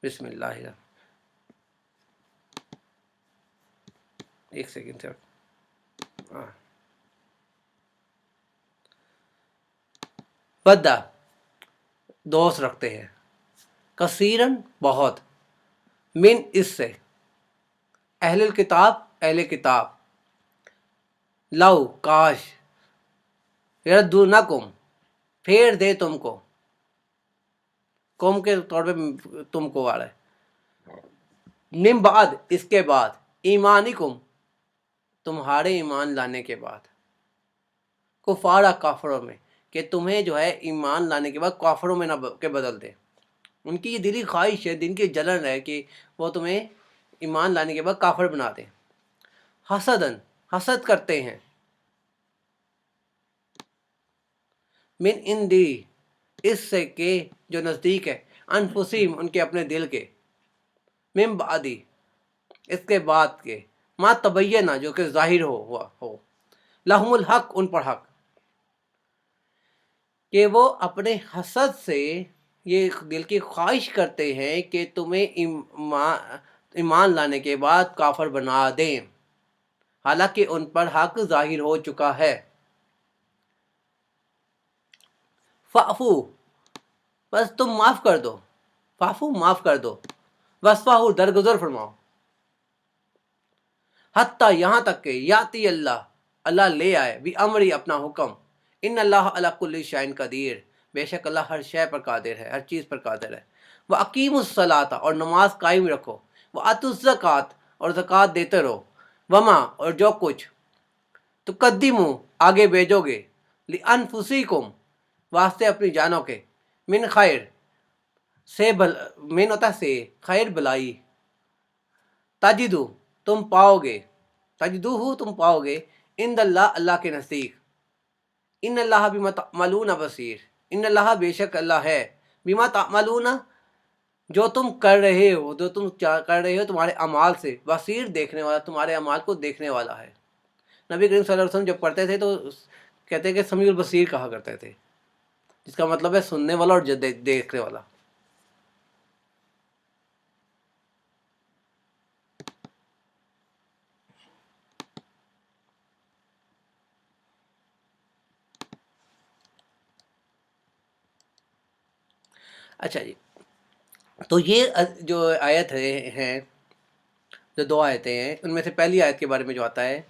بسم اللہ الرحمن، ایک سیکنڈ سے بدہ دوست رکھتے ہیں، کثیرن بہت، من اس سے، اہل کتاب، لو کاش، یردونکم پھیر دے تم کو، قوم کے طور پہ تم کو آ رہا ہے، من بعد اس کے بعد، ایمانکم تمہارے ایمان لانے کے بعد، کفارہ کافروں میں، کہ تمہیں جو ہے ایمان لانے کے بعد کافروں میں نہ کے بدل دے۔ ان کی یہ دلی خواہش ہے، دن کی جلن ہے کہ وہ تمہیں ایمان لانے کے بعد کافر بنا دیں۔ حسدن حسد کرتے ہیں، من اندی اس سے کہ جو نزدیک ہے، انفسیم ان کے اپنے دل کے، من بعدی اس کے بعد کے، ما تبینہ جو کہ ظاہر ہو، لہم الحق ان پر حق، کہ وہ اپنے حسد سے یہ دل کی خواہش کرتے ہیں کہ تمہیں ایمان لانے کے بعد کافر بنا دیں، حالانکہ ان پر حق ظاہر ہو چکا ہے۔ فعفو بس تم معاف کر دو، فعفو معاف کر دو، وصفحوا درگزر فرماؤ، حتیٰ یہاں تک کہ یاتی اللہ لے آئے بھی امری اپنا حکم، ان اللہ علی کل شیء قدیر بے شک اللہ ہر شے پر قادر ہے، ہر چیز پر قادر ہے۔ وَأَقِیمُوا الصَّلَاةَ اور نماز قائم رکھو، وَآتُوا الزَّکَاةَ اور زکوٰۃ دیتے رہو، وما اور جو کچھ تقدموا آگے بھیجو گے، لِأَنفُسِکُم واسطے اپنی جانوں کے، من خیر سے من ہوتا ہے سے، خیر بلائی، تجدو تم پاؤ گے، تجدو ہو تم پاؤ گے، ان اللہ اللہ کے نزدیک، ان اللہ بما تعملون بصیر، ان اللہ بے شک اللہ ہے، بما تعملون جو تم کر رہے ہو، جو تم کر رہے ہو تمہارے اعمال سے، بصیر دیکھنے والا، تمہارے اعمال کو دیکھنے والا ہے۔ نبی کریم صلی اللہ علیہ وسلم جب پڑھتے تھے تو کہتے ہیں کہ سمیع البصیر کہا کرتے تھے، جس کا مطلب ہے سننے والا اور دیکھنے والا۔ اچھا جی، تو یہ جو آیت ہیں، جو دو آیتیں ہیں، ان میں سے پہلی آیت کے بارے میں جو آتا ہے،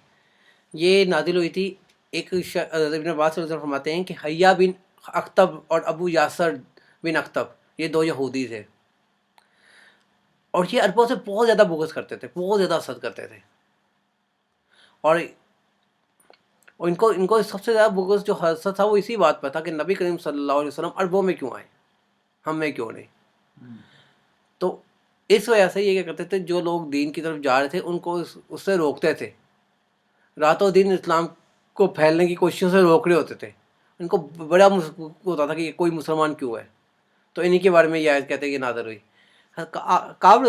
یہ نازل ہوئی تھی ایک حضرت ابن عباس صلی اللہ علیہ وسلم فرماتے ہیں کہ حیا بن اخطب اور ابو یاسر بن اخطب، یہ دو یہودی تھے، اور یہ عربوں سے بہت زیادہ بغض کرتے تھے، بہت زیادہ حسد کرتے تھے، اور ان کو سب سے زیادہ بغض جو حسد تھا وہ اسی بات پر تھا کہ نبی کریم صلی اللہ علیہ وسلم عربوں میں کیوں آئے، ہم میں کیوں نہیں۔ تو اس وجہ سے یہ کیا کرتے تھے، جو لوگ دین کی طرف جا رہے تھے ان کو اس سے روکتے تھے، راتوں دن اسلام کو پھیلنے کی کوششوں سے روک رہے ہوتے تھے، ان کو بڑا ہوتا تھا کہ کوئی مسلمان کیوں ہے۔ تو انہی کے بارے میں یہ آیت کہتے ہیں کہ نازل ہوئی۔ کعب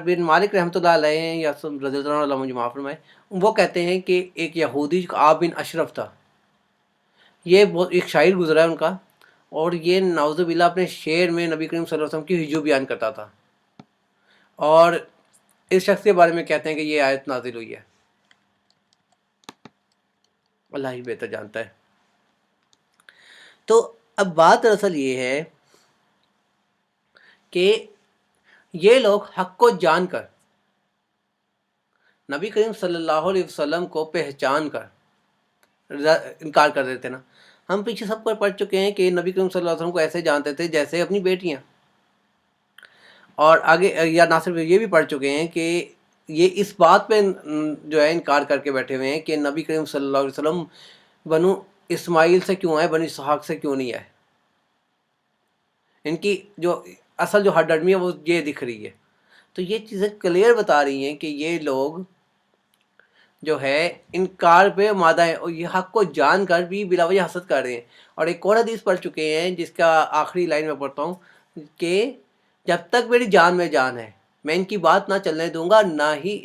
بن مالک رحمۃ اللہ علیہ ہیں، یا رضی اللہ عنہ مجھے معاف فرمائے، وہ کہتے ہیں کہ ایک یہودی کعب بن اشرف تھا، یہ بہت ایک شاعر گزرا ہے ان کا، اور یہ نعوذ باللہ اپنے شعر میں نبی کریم صلی اللہ علیہ وسلم کی ہجو بیان کرتا تھا، اور اس شخص کے بارے میں کہتے ہیں کہ یہ آیت نازل ہوئی ہے، اللہ ہی بہتر جانتا ہے۔ تو اب بات دراصل یہ ہے کہ یہ لوگ حق کو جان کر، نبی کریم صلی اللہ علیہ وسلم کو پہچان کر انکار کر دیتے نا۔ ہم پیچھے سب کو پڑھ چکے ہیں کہ نبی کریم صلی اللہ علیہ وسلم کو ایسے جانتے تھے جیسے اپنی بیٹیاں، اور آگے یا نہ صرف یہ بھی پڑھ چکے ہیں کہ یہ اس بات پہ جو ہے انکار کر کے بیٹھے ہوئے ہیں کہ نبی کریم صلی اللہ علیہ وسلم بنو اسماعیل سے کیوں آئے، بنو اسحاق سے کیوں نہیں آئے۔ ان کی جو اصل جو ہڈ اڈمی ہے وہ یہ دکھ رہی ہے۔ تو یہ چیزیں کلیئر بتا رہی ہیں کہ یہ لوگ جو ہے انکار پہ مادہ ہے، اور یہ حق کو جان کر بھی بلا وجہ حسد کر رہے ہیں۔ اور ایک اور حدیث پڑھ چکے ہیں جس کا آخری لائن میں پڑھتا ہوں کہ جب تک میری جان میں جان ہے میں ان کی بات نہ چلنے دوں گا، نہ ہی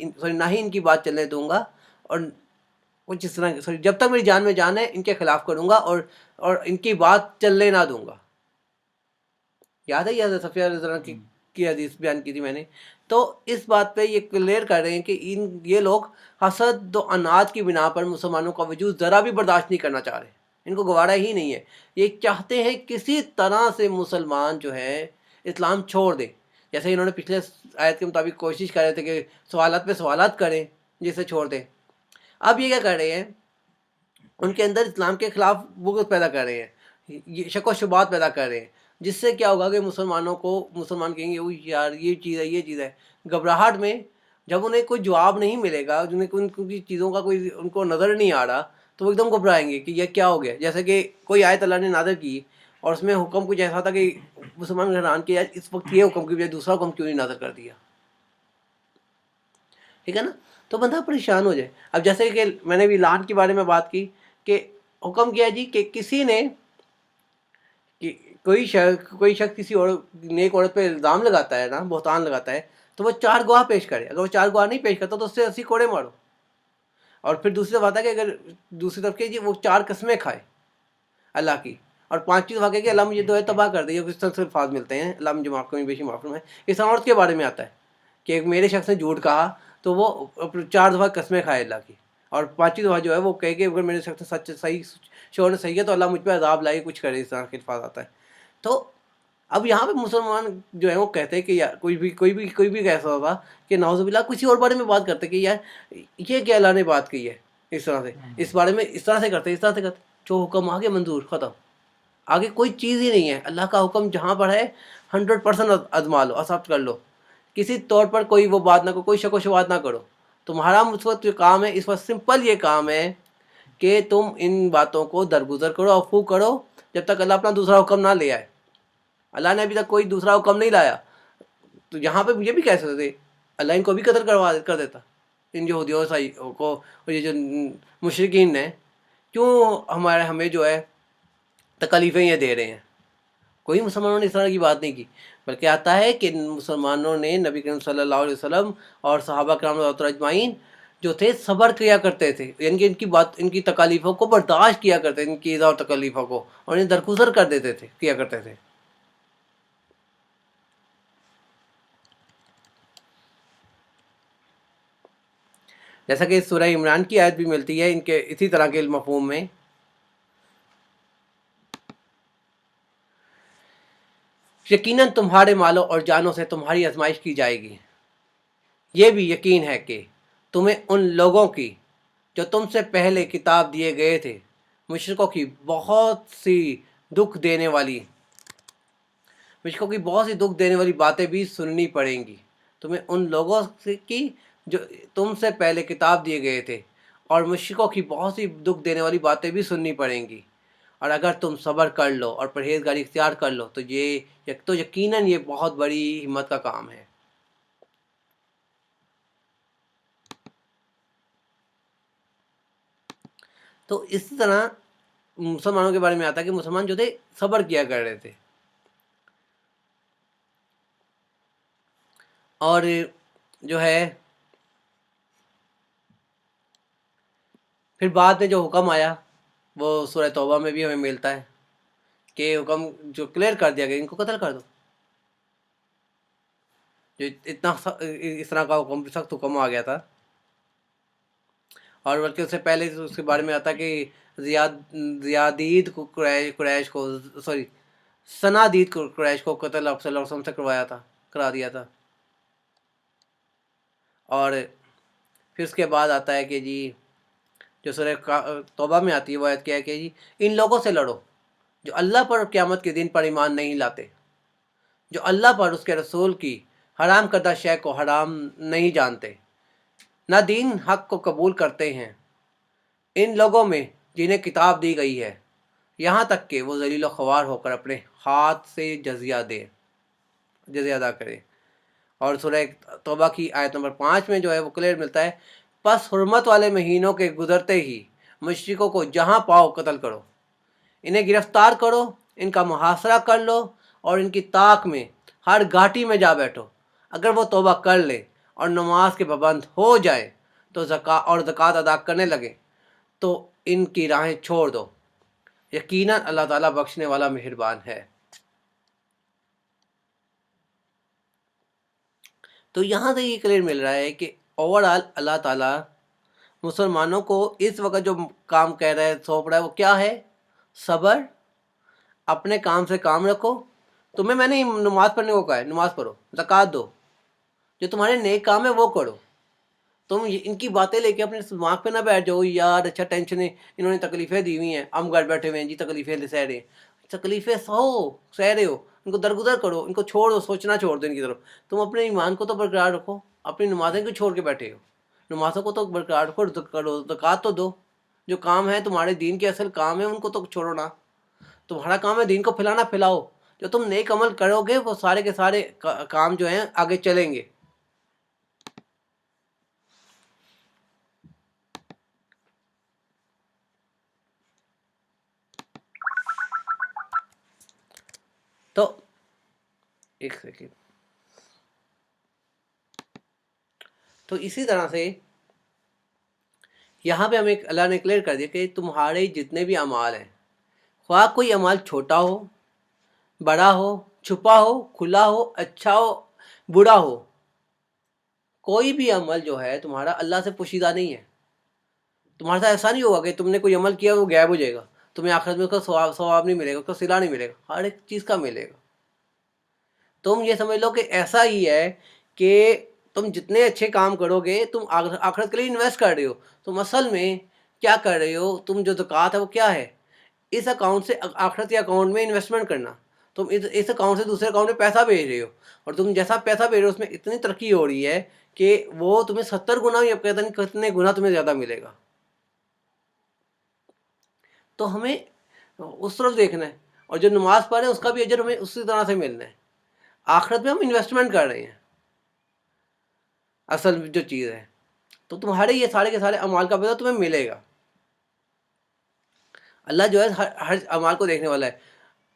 ان کی بات چلنے دوں گا، اور کچھ اس طرح جب تک میری جان میں جان ہے ان کے خلاف کروں گا، اور ان کی بات چلنے نہ دوں گا۔ یاد ہے یہ حضرت صفیہ رضی اللہ عنہ کی حدیث بیان کی تھی میں نے۔ تو اس بات پہ یہ کلیئر کر رہے ہیں کہ یہ لوگ حسد و عناد کی بنا پر مسلمانوں کا وجود ذرا بھی برداشت نہیں کرنا چاہ رہے، ان کو گوارا ہی نہیں ہے۔ یہ چاہتے ہیں کسی طرح سے مسلمان جو ہے اسلام چھوڑ دے، جیسے انہوں نے پچھلے آیت کے مطابق کوشش کر رہے تھے کہ سوالات پہ سوالات کریں جسے چھوڑ دیں۔ اب یہ کیا کر رہے ہیں، ان کے اندر اسلام کے خلاف بغض پیدا کر رہے ہیں، یہ شک و شبہات پیدا کر رہے ہیں، جس سے کیا ہوگا کہ مسلمان کہیں گے اوہ یار یہ چیز ہے، یہ چیز ہے۔ گھبراہٹ میں جب انہیں کوئی جواب نہیں ملے گا، جنہیں کوئی چیزوں کا کوئی ان کو نظر نہیں آ رہا، تو وہ ایک دم گھبرائیں گے کہ یہ کیا ہو گیا۔ جیسے کہ کوئی آیت اللہ نے نازل کی اور اس میں حکم کچھ ایسا تھا کہ مسلمان حیران کہ یار اس وقت یہ حکم کی بجائے دوسرا حکم کیوں نہیں نازل کر دیا، ٹھیک ہے نا۔ تو بندہ پریشان ہو جائے۔ اب جیسے کہ میں نے بھی لعن کے بارے میں بات کی کہ حکم کیا جی کہ کسی نے کوئی شخص کسی اور نیک عورت پہ الزام لگاتا ہے نا، بہتان لگاتا ہے، تو وہ 4 گواہ پیش کرے۔ اگر وہ 4 گواہ نہیں پیش کرتا تو اس سے 80 کوڑے مارو۔ اور پھر دوسری دفعہ آتا ہے کہ اگر دوسری طرف کے جی وہ 4 قسمیں کھائے اللہ کی، اور 5ویں دفعہ کہ اللہ مجھے دو تباہ کر دے، اس طرح سے الفاظ ملتے ہیں، اللہ مجھے معاف کریں بے شک معاف فرمائے۔ اس عورت کے بارے میں آتا ہے کہ میرے شخص نے جھوٹ کہا تو وہ 4 دفعہ قسمیں کھائے اللہ کی، اور 5ویں دفعہ جو ہے وہ کہے کہ اگر میرے شخص سچ صحیح شوہر نے صحیح ہے تو اللہ مجھ پہ عذاب لائے، کچھ کرے، اس طرح کے الفاظ آتا ہے۔ تو اب یہاں پہ مسلمان جو ہے وہ کہتے ہیں کہ یار کوئی بھی ایسا ہوگا کہ نعوذ باللہ کسی اور بارے میں بات کرتے کہ یار یہ کیا اللہ نے بات کی ہے اس طرح سے، اس بارے میں اس طرح سے کرتے، اس طرح سے کرتے، جو حکم آگے منظور، ختم، آگے کوئی چیز ہی نہیں ہے۔ اللہ کا حکم جہاں پر ہے 100% ازما لو، ایکسپٹ کر لو، کسی طور پر کوئی وہ بات نہ کرو، کوئی شک و شبہات نہ کرو۔ تمہارا اس وقت جو کام ہے، اس وقت سمپل یہ کام ہے کہ تم ان باتوں کو درگزر کرو، عفو کرو، جب تک اللہ اپنا دوسرا حکم نہ لے آئے. اللہ نے ابھی تک کوئی دوسرا حکم نہیں لایا. تو یہاں پہ یہ بھی کہہ سکتے تھے اللہ ان کو بھی قتل کر دیتا. ان یہودیوں اور عیسائیوں کو, یہ جو مشرکین ہیں, کیوں ہمیں جو ہے تکلیفیں یہ دے رہے ہیں. کوئی مسلمانوں نے اس طرح کی بات نہیں کی, بلکہ آتا ہے کہ مسلمانوں نے نبی کریم صلی اللہ علیہ وسلم اور صحابہ کرام رضوان اللہ اجمعین جو تھے صبر کیا کرتے تھے, یعنی کہ ان کی تکالیفوں کو برداشت کیا کرتے تھے, ان کی ایذا اور تکلیفوں کو, اور انہیں درگزر کر دیتے تھے, کیا کرتے تھے. جیسا کہ سورہ عمران کی آیت بھی ملتی ہے ان کے اسی طرح کے مفہوم میں, یقیناً تمہارے مالوں اور جانوں سے تمہاری آزمائش کی جائے گی. یہ بھی یقین ہے کہ تمہیں ان لوگوں کی جو تم سے پہلے کتاب دیے گئے تھے مشرکوں کی بہت سی دکھ دینے والی باتیں بھی سننی پڑیں گی. تمہیں ان لوگوں کی جو تم سے پہلے کتاب دیے گئے تھے اور مشرکوں کی بہت سی دکھ دینے والی باتیں بھی سننی پڑیں گی. اور اگر تم صبر کر لو اور پرہیزگاری اختیار کر لو تو یقیناً یہ بہت بڑی ہمت کا کام ہے. تو اسی طرح مسلمانوں کے بارے میں آتا ہے کہ مسلمان جو تھے صبر کیا کر رہے تھے, اور جو ہے پھر بعد میں جو حکم آیا وہ سورہ توبہ میں بھی ہمیں ملتا ہے کہ حکم جو کلیئر کر دیا گیا ان کو قتل کر دو. جو اتنا اس طرح کا حکم سخت حکم آ گیا تھا. اور بلکہ اس سے پہلے اس کے بارے میں آتا کہ زیادید کو قریش کو صنادید کو قریش کو قتل آپ صلی اللہ علیہ وسلم سے کرا دیا تھا. اور پھر اس کے بعد آتا ہے کہ جی جو سورہ توبہ میں آتی ہے وہ آیت کیا ہے کہ جی ان لوگوں سے لڑو جو اللہ پر قیامت کے دن پر ایمان نہیں لاتے, جو اللہ پر اس کے رسول کی حرام کردہ شے کو حرام نہیں جانتے, نہ دین حق کو قبول کرتے ہیں. ان لوگوں میں جنہیں کتاب دی گئی ہے یہاں تک کہ وہ ذلیل و خوار ہو کر اپنے ہاتھ سے جزیہ ادا کرے. اور سورہ توبہ کی آیت نمبر 5 میں جو ہے وہ کلیئر ملتا ہے, پس حرمت والے مہینوں کے گزرتے ہی مشرکوں کو جہاں پاؤ قتل کرو, انہیں گرفتار کرو, ان کا محاصرہ کر لو اور ان کی طاق میں ہر گھاٹی میں جا بیٹھو. اگر وہ توبہ کر لے اور نماز کے پابند ہو جائے تو زکوٰۃ ادا کرنے لگے تو ان کی راہیں چھوڑ دو, یقیناً اللہ تعالیٰ بخشنے والا مہربان ہے. تو یہاں سے یہ کلیئر مل رہا ہے کہ اوور آل اللہ تعالیٰ مسلمانوں کو اس وقت جو کام کہہ رہا ہے سونپ رہا ہے وہ کیا ہے؟ صبر, اپنے کام سے کام رکھو. تمہیں میں نے نماز پڑھنے کو کہا ہے, نماز پڑھو, زکوٰۃ دو, جو تمہارے نیک کام ہے وہ کرو. تم ان کی باتیں لے کے اپنے دماغ پہ نہ بیٹھ جاؤ یار اچھا ٹینشن ہے, انہوں نے تکلیفیں دی ہوئی ہیں, ہم گھر بیٹھے ہوئے ہیں جی تکلیفیں سہ رہے ہیں. تکلیفیں سہ رہے ہو, ان کو درگزر کرو, ان کو چھوڑ دو, سوچنا چھوڑ دو ان کی طرف. تم اپنے ایمان کو تو برقرار رکھو, اپنی نمازیں کیوں چھوڑ کے بیٹھے ہو؟ نمازوں کو تو برقرار رکھو, زکوٰۃ تو دو. جو کام ہے تمہارے دین کے اصل کام ہے ان کو تو چھوڑو نا. تمہارا کام ہے دین کو پھیلانا, پھیلاؤ. جو تم نیک عمل کرو گے وہ سارے کے سارے کام جو ہیں آگے چلیں گے. تو ایک سیکنڈ. تو اسی طرح سے یہاں پہ ہمیں اللہ نے کلیئر کر دیا کہ تمہارے جتنے بھی اعمال ہیں, خواہ کوئی عمل چھوٹا ہو, بڑا ہو, چھپا ہو, کھلا ہو, اچھا ہو, برا ہو, کوئی بھی عمل جو ہے تمہارا اللہ سے پوشیدہ نہیں ہے. تمہارے ساتھ ایسا نہیں ہوگا کہ تم نے کوئی عمل کیا وہ غائب ہو جائے گا, تمہیں آخرت میں اس کا ثواب نہیں ملے گا, اس کا صلہ نہیں ملے گا, ہر ایک چیز کا ملے گا. تم یہ سمجھ لو کہ ایسا ہی ہے کہ تم جتنے اچھے کام کرو گے تم آخرت کے لیے انویسٹ کر رہے ہو. تم اصل میں کیا کر رہے ہو؟ تم جو زکوٰۃ ہے وہ کیا ہے؟ اس اکاؤنٹ سے آخرت کے اکاؤنٹ میں انویسٹمنٹ کرنا. تم اس اکاؤنٹ سے دوسرے اکاؤنٹ میں پیسہ بھیج رہے ہو, اور تم جیسا پیسہ بھیج رہے ہو اس میں اتنی ترقی ہو رہی ہے کہ وہ تمہیں 70 گنا یا پتہ نہیں کتنے گنا تمہیں زیادہ ملے گا. تو ہمیں اس طرف دیکھنا ہے، اور جو نماز پڑھ رہے ہیں اس کا بھی اجر ہمیں اسی طرح سے ملنا ہے. آخرت میں ہم انویسٹمنٹ کر رہے ہیں، اصل جو چیز ہے. تو تمہارے یہ سارے کے سارے اعمال کا بدلہ تمہیں ملے گا. اللہ جو ہے ہر اعمال کو دیکھنے والا ہے.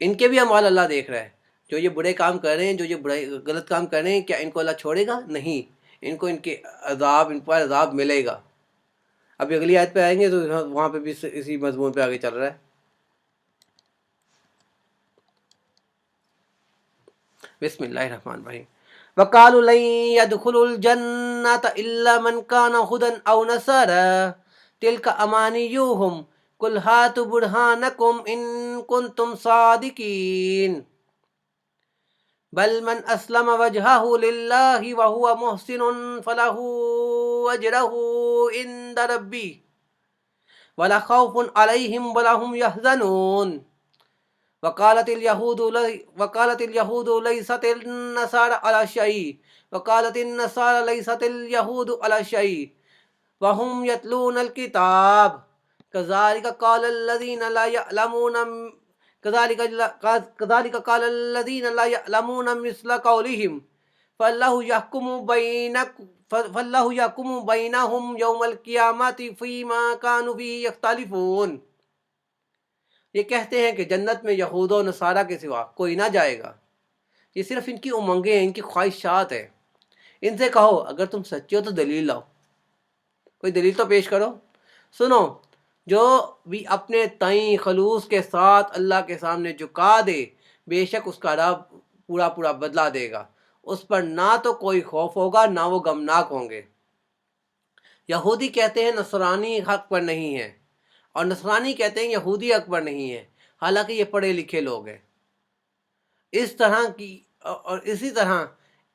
ان کے بھی اعمال اللہ دیکھ رہا ہے. جو یہ برے کام کر رہے ہیں، جو یہ برے غلط کام کر رہے ہیں، کیا ان کو اللہ چھوڑے گا؟ نہیں، ان کو ان پر عذاب ملے گا. ابھی اگلی آیت پہ آئیں گے تو وہاں پہ بھی اسی مضمون پہ آگے چل رہا ہے. بسم اللہ الرحمن الرحیم. وقالوا لن يدخلوا الجنة إلا من كان هدى أو نصارى تلك أمانيهم قل هاتوا برهانكم إن كنتم صادقين بل من أسلم وجهه لله وهو محسن فله أجره عند ربه ولا خوف عليهم ولا هم يحزنون. وقالت اليهود ليست النصارى على شيء وقالت النصارى ليست اليهود على شيء وهم يتلون الكتاب كذلك قال الذين لا يعلمون مثل قولهم فالله يحكم بينهم يوم القيامة فيما كانوا فيه يختلفون. یہ کہتے ہیں کہ جنت میں یہود و نصارہ کے سوا کوئی نہ جائے گا، یہ صرف ان کی امنگیں ہیں، ان کی خواہشات ہیں. ان سے کہو اگر تم سچے ہو تو دلیل لاؤ، کوئی دلیل تو پیش کرو. سنو، جو بھی اپنے تئیں خلوص کے ساتھ اللہ کے سامنے جھکا دے، بے شک اس کا رب پورا پورا بدلہ دے گا. اس پر نہ تو کوئی خوف ہوگا نہ وہ غمناک ہوں گے. یہودی کہتے ہیں نصرانی حق پر نہیں ہے، اور نصرانی کہتے ہیں یہودی حق پر نہیں ہے، حالانکہ یہ پڑھے لکھے لوگ ہیں. اس طرح کی اور اسی طرح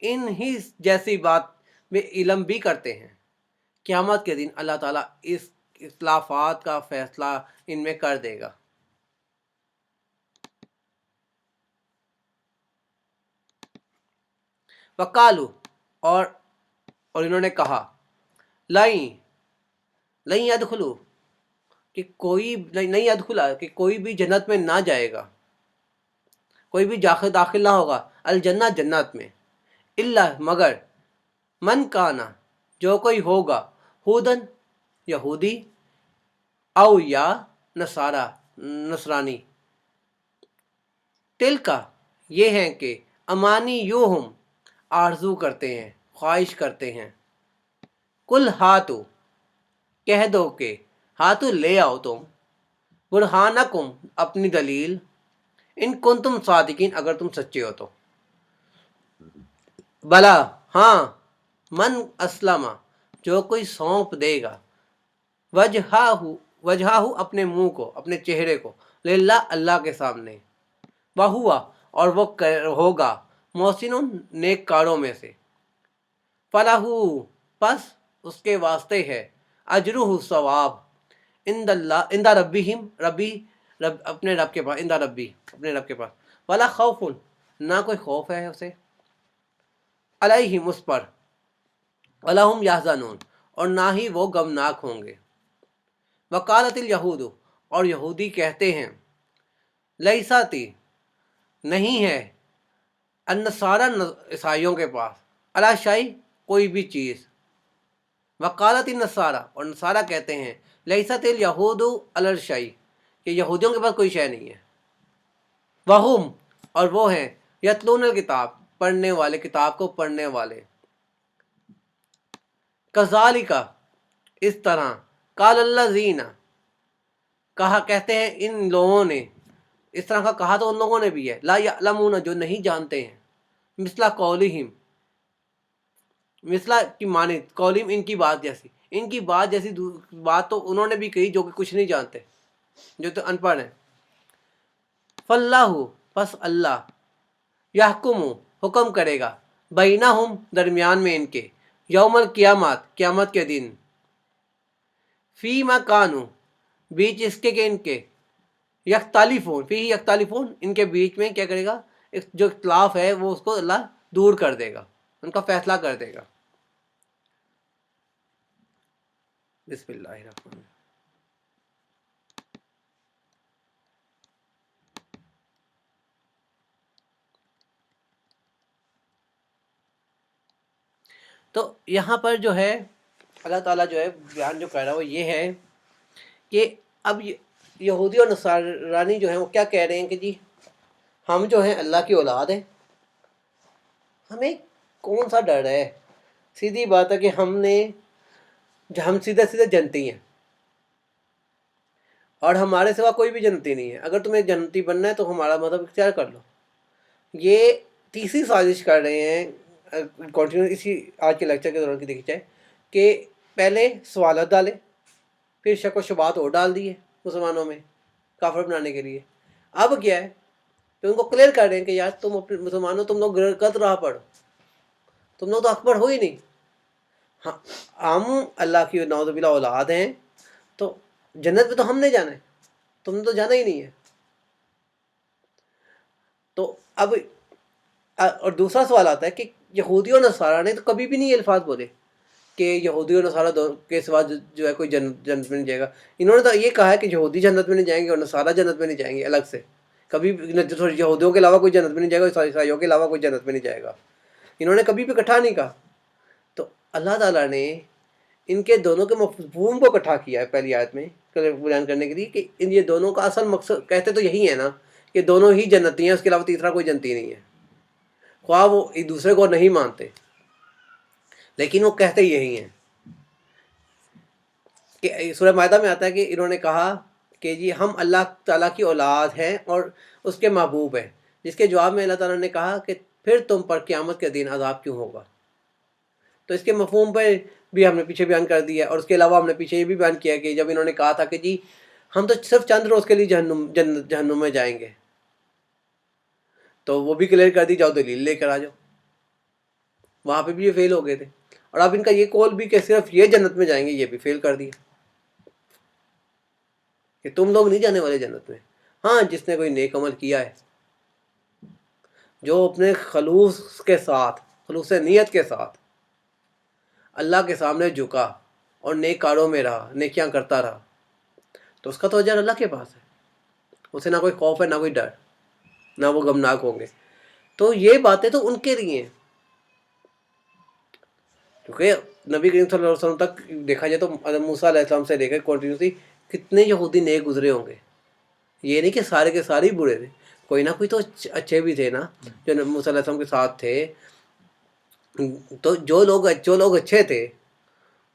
ان ہی جیسی بات میں علم بھی کرتے ہیں. قیامت کے دن اللہ تعالیٰ اس اختلافات کا فیصلہ ان میں کر دے گا. وقالو اور انہوں نے کہا، لن يدخلوا کہ کوئی نہیں یدخلا کہ کوئی بھی جنت میں نہ جائے گا، کوئی بھی داخل نہ ہوگا الجنہ جنت میں، الا مگر من کانا جو کوئی ہوگا ہودن یہودی او یا نصارہ نصرانی. تل کا یہ ہیں کہ امانی یوہم آرزو کرتے ہیں، خواہش کرتے ہیں. کل ہاتو کہہ دو کہ ہاتو لے آؤ تم، برہانکم اپنی دلیل، ان کنتم صادقین اگر تم سچے ہو تو. بلا ہاں، من اسلم جو کوئی سونپ دے گا، وجہہ اپنے منہ کو، اپنے چہرے کو، للہ اللہ کے سامنے، وہوا اور وہ ہوگا محسن نیک کاروں میں سے، فلاح پس اس کے واسطے ہے اجرہ ثواب، عند ربہم اپنے رب کے پاس، عند ربی اپنے رب کے پاس، ولا خوف نہ کوئی خوف ہے اسے، علیہم اس پر، ولا ہم یحزنون اور نہ ہی وہ غمناک ہوں گے. وقالت الیہود اور یہودی کہتے ہیں، لیساتی نہیں ہے، النصارى عیسائیوں کے پاس، علی شیء کوئی بھی چیز. وقالت النصارى اور نصارہ کہتے ہیں، لیست الیہود علی شیء کہ یہودیوں کے پاس کوئی شے نہیں ہے. وہم اور وہ ہیں، یتلون الکتاب پڑھنے والے، کتاب کو پڑھنے والے. کذالک اس طرح، قال الذین کہا کہتے ہیں ان لوگوں نے، اس طرح کا کہا تو ان لوگوں نے بھی ہے، لا یعلمون جو نہیں جانتے ہیں، مثل قولہم مثلا کی معنی قولہم ان کی بات جیسی، ان کی بات جیسی بات تو انہوں نے بھی کہی جو کہ کچھ نہیں جانتے، جو تو ان پڑھ ہیں. فاللہ پس اللہ، یحکم حکم کرے گا، بینہم درمیان میں ان کے، یوم القیامت قیامت کے دن، فیما کانوا بیچ اس کے کہ ان کے، یختلفون فی یختلفون ان کے بیچ میں کیا کرے گا، جو اختلاف ہے وہ اس کو اللہ دور کر دے گا، ان کا فیصلہ کر دے گا. بسم اللہ الرحمن الرحیم. تو یہاں پر جو ہے اللہ تعالیٰ جو ہے بیان جو کر رہا ہے وہ یہ ہے کہ اب یہودی اور نصرانی جو ہیں وہ کیا کہہ رہے ہیں کہ جی ہم جو ہیں اللہ کی اولاد ہیں، ہمیں کون سا ڈر ہے، سیدھی بات ہے کہ ہم سیدھے سیدھے جنتی ہیں اور ہمارے سوا کوئی بھی جنتی نہیں ہے، اگر تمہیں جنتی بننا ہے تو ہمارا مذہب اختیار کر لو۔ یہ تیسری سازش کر رہے ہیں، کنٹینیو اسی آج کے لیکچر کے دوران کی دیکھی جائے کہ پہلے سوالات ڈالے، پھر شک و شبہات اور ڈال دیے مسلمانوں میں کافر بنانے کے لیے۔ اب کیا ہے تو ان کو کلیئر کر رہے ہیں کہ یار تم اپنے مسلمانوں تم لوگ غلط راہ پر، تم لوگ تو حق پر ہو ہی نہیں، ہم اللہ کی نعوذ باللہ اولاد ہیں، تو جنت میں تو ہم نے جانا ہے، تم نے تو جانا ہی نہیں ہے۔ تو اب اور دوسرا سوال آتا ہے کہ یہودی اور نصارہ نے تو کبھی بھی نہیں یہ الفاظ بولے کہ یہودی اور نصارہ کے سوا جو ہے کوئی جنت میں نہیں جائے گا۔ انہوں نے تو یہ کہا ہے کہ یہودی جنت میں نہیں جائیں گے اور نصارہ جنت میں نہیں جائیں گے الگ سے، کبھی یہودیوں کے علاوہ کوئی جنت میں نہیں جائے گا، عیسائیوں کے علاوہ کوئی جنت میں نہیں جائے گا، انہوں نے کبھی بھی اکٹھا نہیں کہا۔ تو اللہ تعالیٰ نے ان کے دونوں کے مفہوم کو اکٹھا کیا ہے پہلی آیت میں بیان کرنے کے لیے کہ یہ دونوں کا اصل مقصد کہتے تو یہی ہے نا کہ دونوں ہی جنتی ہیں، اس کے علاوہ تیسرا کوئی جنتی نہیں ہے، خواہ وہ ایک دوسرے کو نہیں مانتے لیکن وہ کہتے یہی ہیں۔ کہ سورہ مائدہ میں آتا ہے کہ انہوں نے کہا کہ جی ہم اللہ تعالیٰ کی اولاد ہیں اور اس کے محبوب ہیں، جس کے جواب میں اللہ تعالیٰ نے کہا کہ پھر تم پر قیامت کے دن عذاب کیوں ہوگا۔ تو اس کے مفہوم پر بھی ہم نے پیچھے بیان کر دیا، اور اس کے علاوہ ہم نے پیچھے یہ بھی بیان کیا کہ جب انہوں نے کہا تھا کہ جی ہم تو صرف چند روز کے لیے جہنم میں جائیں گے، تو وہ بھی کلیئر کر دی، جاؤ دلیل لے کر آ جاؤ، وہاں پہ بھی یہ فیل ہو گئے تھے۔ اور اب ان کا یہ قول بھی کہ صرف یہ جنت میں جائیں گے، یہ بھی فیل کر دیا کہ تم لوگ نہیں جانے والے جنت میں۔ ہاں جس نے کوئی نیک عمل کیا ہے، جو اپنے خلوص کے ساتھ، خلوص نیت کے ساتھ اللہ کے سامنے جھکا اور نیک کاروں میں رہا، نیکیاں کرتا رہا، تو اس کا تو اجر اللہ کے پاس ہے، اسے نہ کوئی خوف ہے نہ کوئی ڈر، نہ وہ غمناک ہوں گے۔ تو یہ باتیں تو ان کے لیے ہیں، کیونکہ نبی کریم صلی اللہ علیہ وسلم تک دیکھا جائے تو حضرت موسیٰ علیہ السلام سے لے کر کنٹینیوسلی کتنے یہودی نیک گزرے ہوں گے۔ یہ نہیں کہ سارے کے سارے ہی برے تھے، کوئی نہ کوئی تو اچھے بھی تھے نا جو موسیٰ علیہ السلام کے ساتھ تھے۔ تو جو لوگ اچھے تھے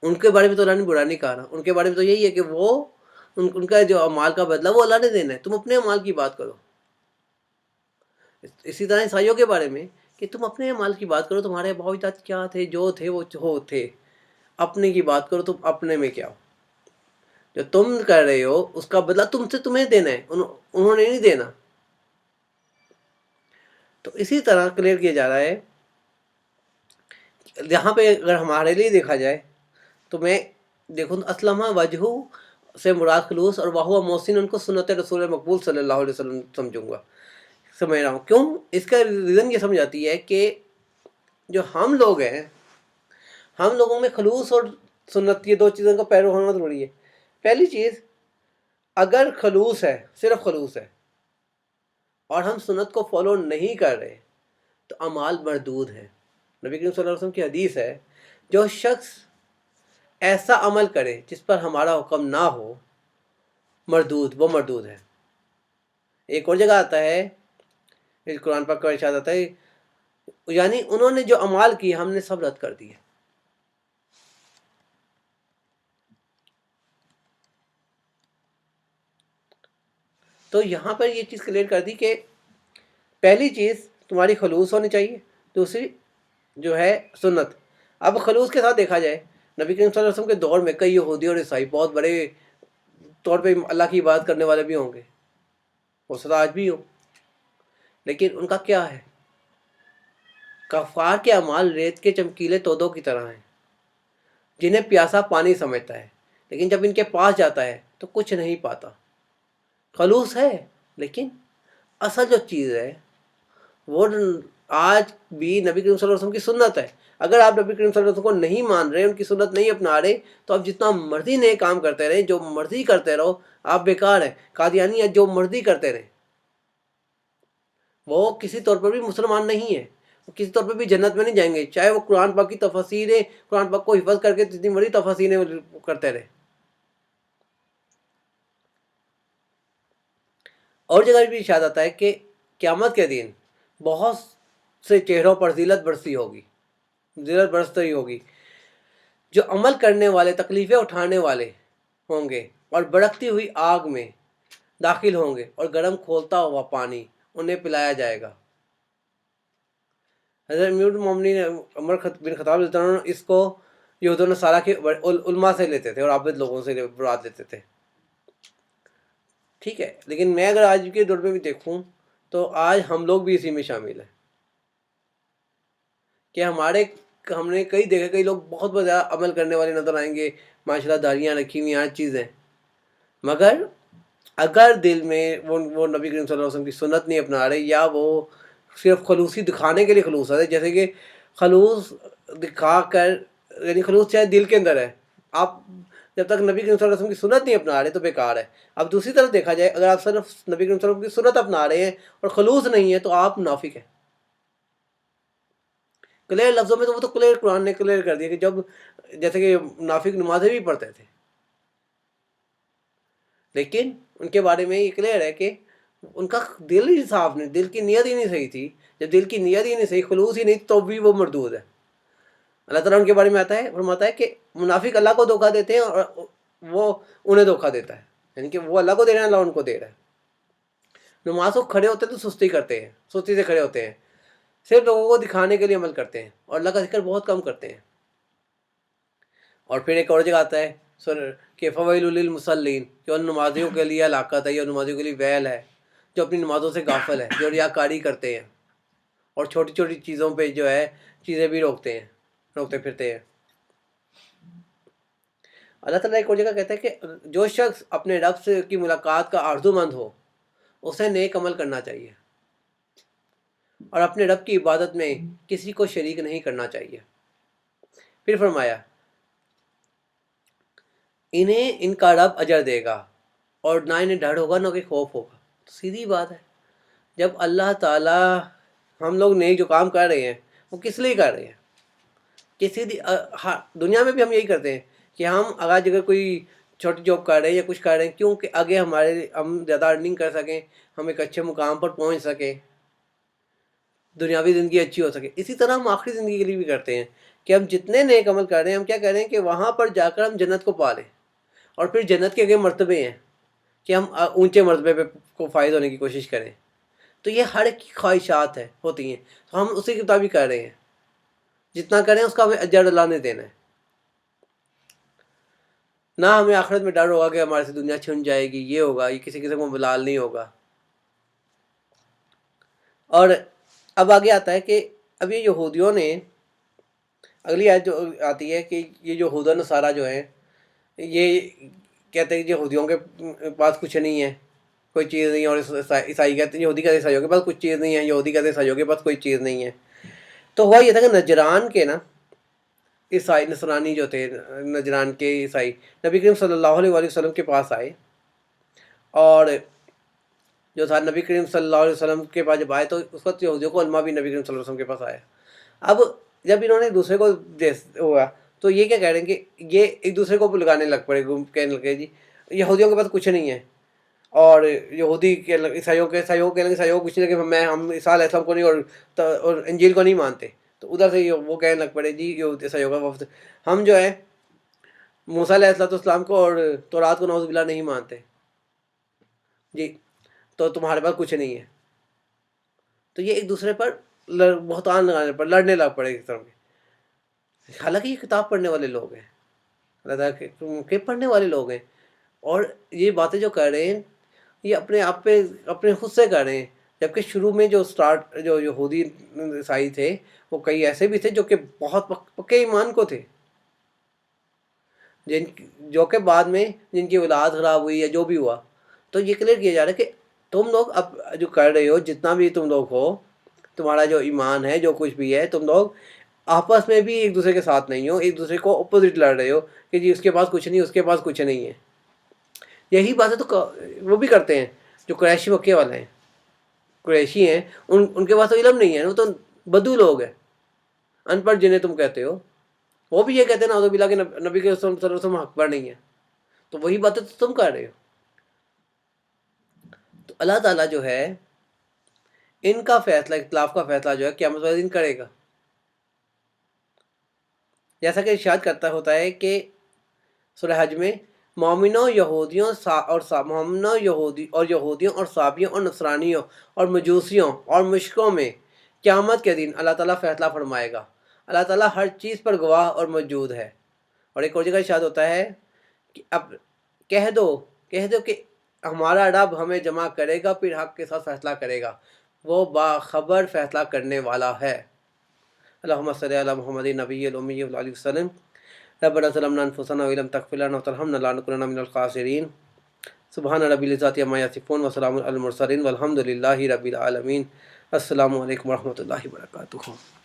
ان کے بارے میں تو اللہ نے برا نہیں کہا نا، ان کے بارے میں تو یہی ہے کہ وہ ان کا جو اعمال کا بدلہ وہ اللہ نے دینا ہے، تم اپنے اعمال کی بات کرو۔ اسی طرح عیسائیوں کے بارے میں کہ تم اپنے اعمال کی بات کرو، تمہارے اباء و اجداد کیا تھے، جو تھے وہ تھے، اپنے کی بات کرو، تم اپنے میں کیا ہو، جو تم کر رہے ہو اس کا بدلہ تمہیں دینا ہے، انہوں نے نہیں دینا۔ تو اسی طرح کلیئر کیا جا رہا ہے یہاں پہ اگر ہمارے لیے دیکھا جائے تو میں دیکھوں اسلمہ وجہ سے مراد خلوص اور واہو محسن ان کو سنت رسول مقبول صلی اللہ علیہ وسلم سمجھ رہا ہوں۔ کیوں؟ اس کا ریزن یہ سمجھ آتی ہے کہ جو ہم لوگ ہیں، ہم لوگوں میں خلوص اور سنت یہ دو چیزوں کا پیرو ہونا ضروری ہے۔ پہلی چیز، اگر خلوص ہے، صرف خلوص ہے اور ہم سنت کو فالو نہیں کر رہے تو اعمال مردود ہیں۔ نبی کریم صلی اللہ علیہ وسلم کی حدیث ہے جو شخص ایسا عمل کرے جس پر ہمارا حکم نہ ہو، وہ مردود ہے۔ ایک اور جگہ آتا ہے قرآن پاک کا ارشاد آتا ہے یعنی انہوں نے جو اعمال کیے ہم نے سب رد کر دیے۔ تو یہاں پر یہ چیز کلیئر کر دی کہ پہلی چیز تمہاری خلوص ہونی چاہیے، دوسری جو ہے سنت۔ اب خلوص کے ساتھ دیکھا جائے نبی کریم صلی اللہ علیہ وسلم کے دور میں کئی یہودی اور عیسائی بہت بڑے طور پہ اللہ کی عبادت کرنے والے بھی ہوں گے، ہو سکتا آج بھی ہو، لیکن ان کا کیا ہے؟ کفار کے اعمال ریت کے چمکیلے تودوں کی طرح ہیں جنہیں پیاسا پانی سمجھتا ہے، لیکن جب ان کے پاس جاتا ہے تو کچھ نہیں پاتا۔ خلوص ہے لیکن اصل جو چیز ہے وہ آج بھی نبی کریم صلی اللہ علیہ وسلم کی سنت ہے۔ اگر آپ نبی کریم صلی اللہ علیہ وسلم کو نہیں مان رہے، ان کی سنت نہیں اپنا رہے، تو آپ جتنا مرضی نئے کام کرتے رہے، جو مرضی کرتے رہو، آپ بیکار ہیں۔ قادیانی جو مرضی کرتے رہے، وہ کسی طور پر بھی مسلمان نہیں ہے۔ کسی طور پہ بھی جنت میں نہیں جائیں گے، چاہے وہ قرآن پاک کی تفاسیریں، قرآن پاک کو حفظ کر کے جتنی بڑی تفاسیریں کرتے رہے۔ اور جگہ بھی ارشاد آتا ہے کہ قیامت کے دن بہت سے چہروں پر ذلت برسی ہوگی، ذلت برستی ہوگی، جو عمل کرنے والے، تکلیفیں اٹھانے والے ہوں گے اور بھڑکتی ہوئی آگ میں داخل ہوں گے، اور گرم کھولتا ہوا پانی انہیں پلایا جائے گا۔ حضرت امیر المومنین عمر بن خطاب رضی اللہ عنہ اس کو یہود و نصارہ کے علماء سے لیتے تھے اور عابد لوگوں سے مراد لیتے تھے، ٹھیک ہے۔ لیکن میں اگر آج کے دور میں بھی دیکھوں تو آج ہم لوگ بھی اسی میں شامل ہیں کہ ہم نے کئی دیکھے، کئی لوگ بہت زیادہ عمل کرنے والے نظر آئیں گے، ماشاء اللہ داڑیاں رکھی ہوئی ہر چیزیں، مگر اگر دل میں وہ نبی کریم صلی اللہ علیہ وسلم کی سنت نہیں اپنا رہے، یا وہ صرف خلوصی دکھانے کے لیے خلوص ہے، جیسے کہ خلوص دکھا کر، یعنی خلوص چاہے دل کے اندر ہے، آپ جب تک نبی کریم صلی اللہ علیہ وسلم کی سنت نہیں اپنا رہے تو بیکار ہے۔ اب دوسری طرف دیکھا جائے، اگر آپ صرف نبی کریم صلی اللہ علیہ وسلم کی سنت اپنا رہے ہیں اور خلوص نہیں ہے تو آپ منافق ہیں۔ کلیئر لفظوں میں تو وہ تو کلیئر قرآن نے کلیئر کر دیا کہ جب جیسے کہ منافق نمازیں بھی پڑھتے تھے، لیکن ان کے بارے میں یہ کلیئر ہے کہ ان کا دل ہی صاف نہیں، دل کی نیت ہی نہیں صحیح تھی۔ جب دل کی نیت ہی نہیں صحیح، خلوص ہی نہیں، تو بھی وہ مردود ہے۔ اللہ تعالیٰ ان کے بارے میں آتا ہے، فرماتا ہے کہ منافق اللہ کو دھوکہ دیتے ہیں اور وہ انہیں دھوکہ دیتا ہے، یعنی کہ وہ اللہ کو دے رہے ہیں، اللہ ان کو دے رہا ہے۔ نماز کو کھڑے ہوتے ہیں تو سستی کرتے ہیں، سستی سے کھڑے ہوتے ہیں، صرف لوگوں کو دکھانے کے لیے عمل کرتے ہیں، اور اللہ کا ذکر بہت کم کرتے ہیں۔ اور پھر ایک اور جگہ آتا ہے کہ فویل للمصلین، کہ ان نمازیوں کے لیے ہلاکت ہے، یا نمازیوں کے لیے ویل ہے جو اپنی نمازوں سے غافل ہے، جو ریاکاری کرتے ہیں اور چھوٹی چھوٹی چیزوں پہ جو ہے چیزیں بھی روکتے پھرتے ہیں۔ اللہ تعالیٰ ایک اور جگہ کہتا ہے کہ جو شخص اپنے رب سے کی ملاقات کا آرزو مند ہو، اسے نیک عمل کرنا چاہیے اور اپنے رب کی عبادت میں کسی کو شریک نہیں کرنا چاہیے۔ پھر فرمایا انہیں ان کا رب اجر دے گا، اور نہ انہیں ڈر ہوگا نہ کوئی خوف ہوگا۔ سیدھی بات ہے، جب اللہ تعالیٰ، ہم لوگ نیک جو کام کر رہے ہیں وہ کس لیے کر رہے ہیں؟ دنیا میں بھی ہم یہی کرتے ہیں کہ ہم اگر کوئی چھوٹی جاب کر رہے ہیں یا کچھ کر رہے ہیں، کیونکہ آگے ہم زیادہ ارننگ کر سکیں، ہم ایک اچھے مقام پر پہنچ سکیں، دنیاوی زندگی اچھی ہو سکے۔ اسی طرح ہم آخری زندگی کے لیے بھی کرتے ہیں کہ ہم جتنے نیک عمل کر رہے ہیں، ہم کیا کر رہے ہیں کہ وہاں پر جا کر ہم جنت کو پا لیں، اور پھر جنت کے آگے مرتبے ہیں کہ ہم اونچے مرتبے پہ کو فائز ہونے کی کوشش کریں۔ تو یہ ہر ایک کی خواہشات ہوتی ہیں، تو ہم اسی کے مطابق کر رہے ہیں، جتنا کریں اس کا ہمیں اجر اللہ نے دینا ہے۔ نہ ہمیں آخرت میں ڈر ہوگا کہ ہمارے سے دنیا چھن جائے گی، یہ ہوگا، یہ کسی قسم کو ملال نہیں ہوگا۔ اور اب آگے آتا ہے کہ اب یہ یہودیوں نے، اگلی آیت جو آتی ہے کہ یہ جو یہود و نصارہ جو ہیں، یہ کہتے ہیں کہ یہودیوں کے پاس کچھ نہیں ہے، کوئی چیز نہیں، اور عیسائی کہتے ہیں، یہودی کہتے ہیں عیسائیوں کے پاس کچھ چیز نہیں ہے، یہودی کہتے ہیں عیسائیوں کے پاس کوئی چیز نہیں ہے۔ تو ہوا یہ تھا کہ نجران کے عیسائی، نصرانی جو تھے، نجران کے عیسائی نبی کریم صلی اللہ علیہ وسلم کے پاس آئے، اور جو تھا نبی کریم صلی اللہ علیہ وسلم کے پاس جب آئے تو اس وقت یہودیوں کو علماء بھی نبی کریم صلی اللہ علیہ وسلم کے پاس آئے۔ اب جب انہوں نے دوسرے کو ہوا تو یہ کیا کہہ رہے ہیں کہ یہ ایک دوسرے کو لگانے لگ پڑے، کہنے لگے جی یہودیوں کے پاس کچھ نہیں ہے، اور یہودی کے عیسائیوں کو کچھ نہیں کہ ہم عیسیٰ علیہ السلام کو نہیں اور انجیل کو نہیں مانتے، تو ادھر سے وہ کہنے لگ پڑے جی عیسائیوں کا وفد، ہم جو ہے موسیٰ علیہ السلام کو اور تورات کو نعوذ باللہ نہیں مانتے جی، تو تمہارے پاس کچھ نہیں ہے۔ تو یہ ایک دوسرے پر بہتان لگانے پر لڑنے لگ پڑے ایک طرح کے، حالانکہ یہ کتاب پڑھنے والے لوگ ہیں، اللہ تعالیٰ کے پڑھنے والے لوگ ہیں، اور یہ باتیں جو کر رہے ہیں یہ اپنے آپ پہ اپنے خود سے کر رہے ہیں، جبکہ شروع میں جو یہودی عیسائی تھے وہ کئی ایسے بھی تھے جو کہ بہت پکے ایمان کو تھے، جو کہ بعد میں جن کی اولاد خراب ہوئی یا جو بھی ہوا، تو یہ کلیئر کیا جا رہا ہے کہ تم لوگ اب جو کر رہے ہو، جتنا بھی تم لوگ ہو، تمہارا جو ایمان ہے، جو کچھ بھی ہے، تم لوگ آپس میں بھی ایک دوسرے کے ساتھ نہیں ہو، ایک دوسرے کو اپوزٹ لڑ رہے ہو کہ جی اس کے پاس کچھ نہیں، اس کے پاس کچھ نہیں ہے۔ یہی باتیں تو وہ بھی کرتے ہیں جو قریشی مکے والے ہیں، قریشی ہیں، ان کے پاس تو علم نہیں ہے، وہ تو بدو لوگ ہیں، ان پڑھ جنہیں تم کہتے ہو، وہ بھی یہ کہتے ہیں نعوذ باللہ کہ نبی کے صلی اللہ علیہ وسلم حق پر نہیں ہے، تو وہی باتیں تو تم کر رہے ہو۔ تو اللہ تعالیٰ جو ہے ان کا فیصلہ، اختلاف کا فیصلہ جو ہے قیامت والے دن کرے گا، جیسا کہ ارشاد کرتا ہوتا ہے کہ سورہ حج میں مومنوں یہودیوں اور صابیوں اور نصرانیوں اور مجوسیوں اور مشرکوں میں قیامت کے دن اللہ تعالیٰ فیصلہ فرمائے گا۔ اللہ تعالیٰ ہر چیز پر گواہ اور موجود ہے۔ اور ایک اور جگہ ارشاد ہوتا ہے کہ اب کہہ دو کہ ہمارا رب ہمیں جمع کرے گا، پھر حق کے ساتھ فیصلہ کرے گا، وہ باخبر فیصلہ کرنے والا ہے۔ اللہم صلی علی محمد نبی الامی صلی اللہ علیہ وسلم۔ ربنا ظلمنا انفسنا وان لم تغفر لنا وترحمنا لنكونن من الخاسرین۔ سبحان ربی العزت عما یصفون وسلام علی المرسلین والحمد للہ رب العالمین۔ السلام علیکم ورحمۃ اللہ وبرکاتہ۔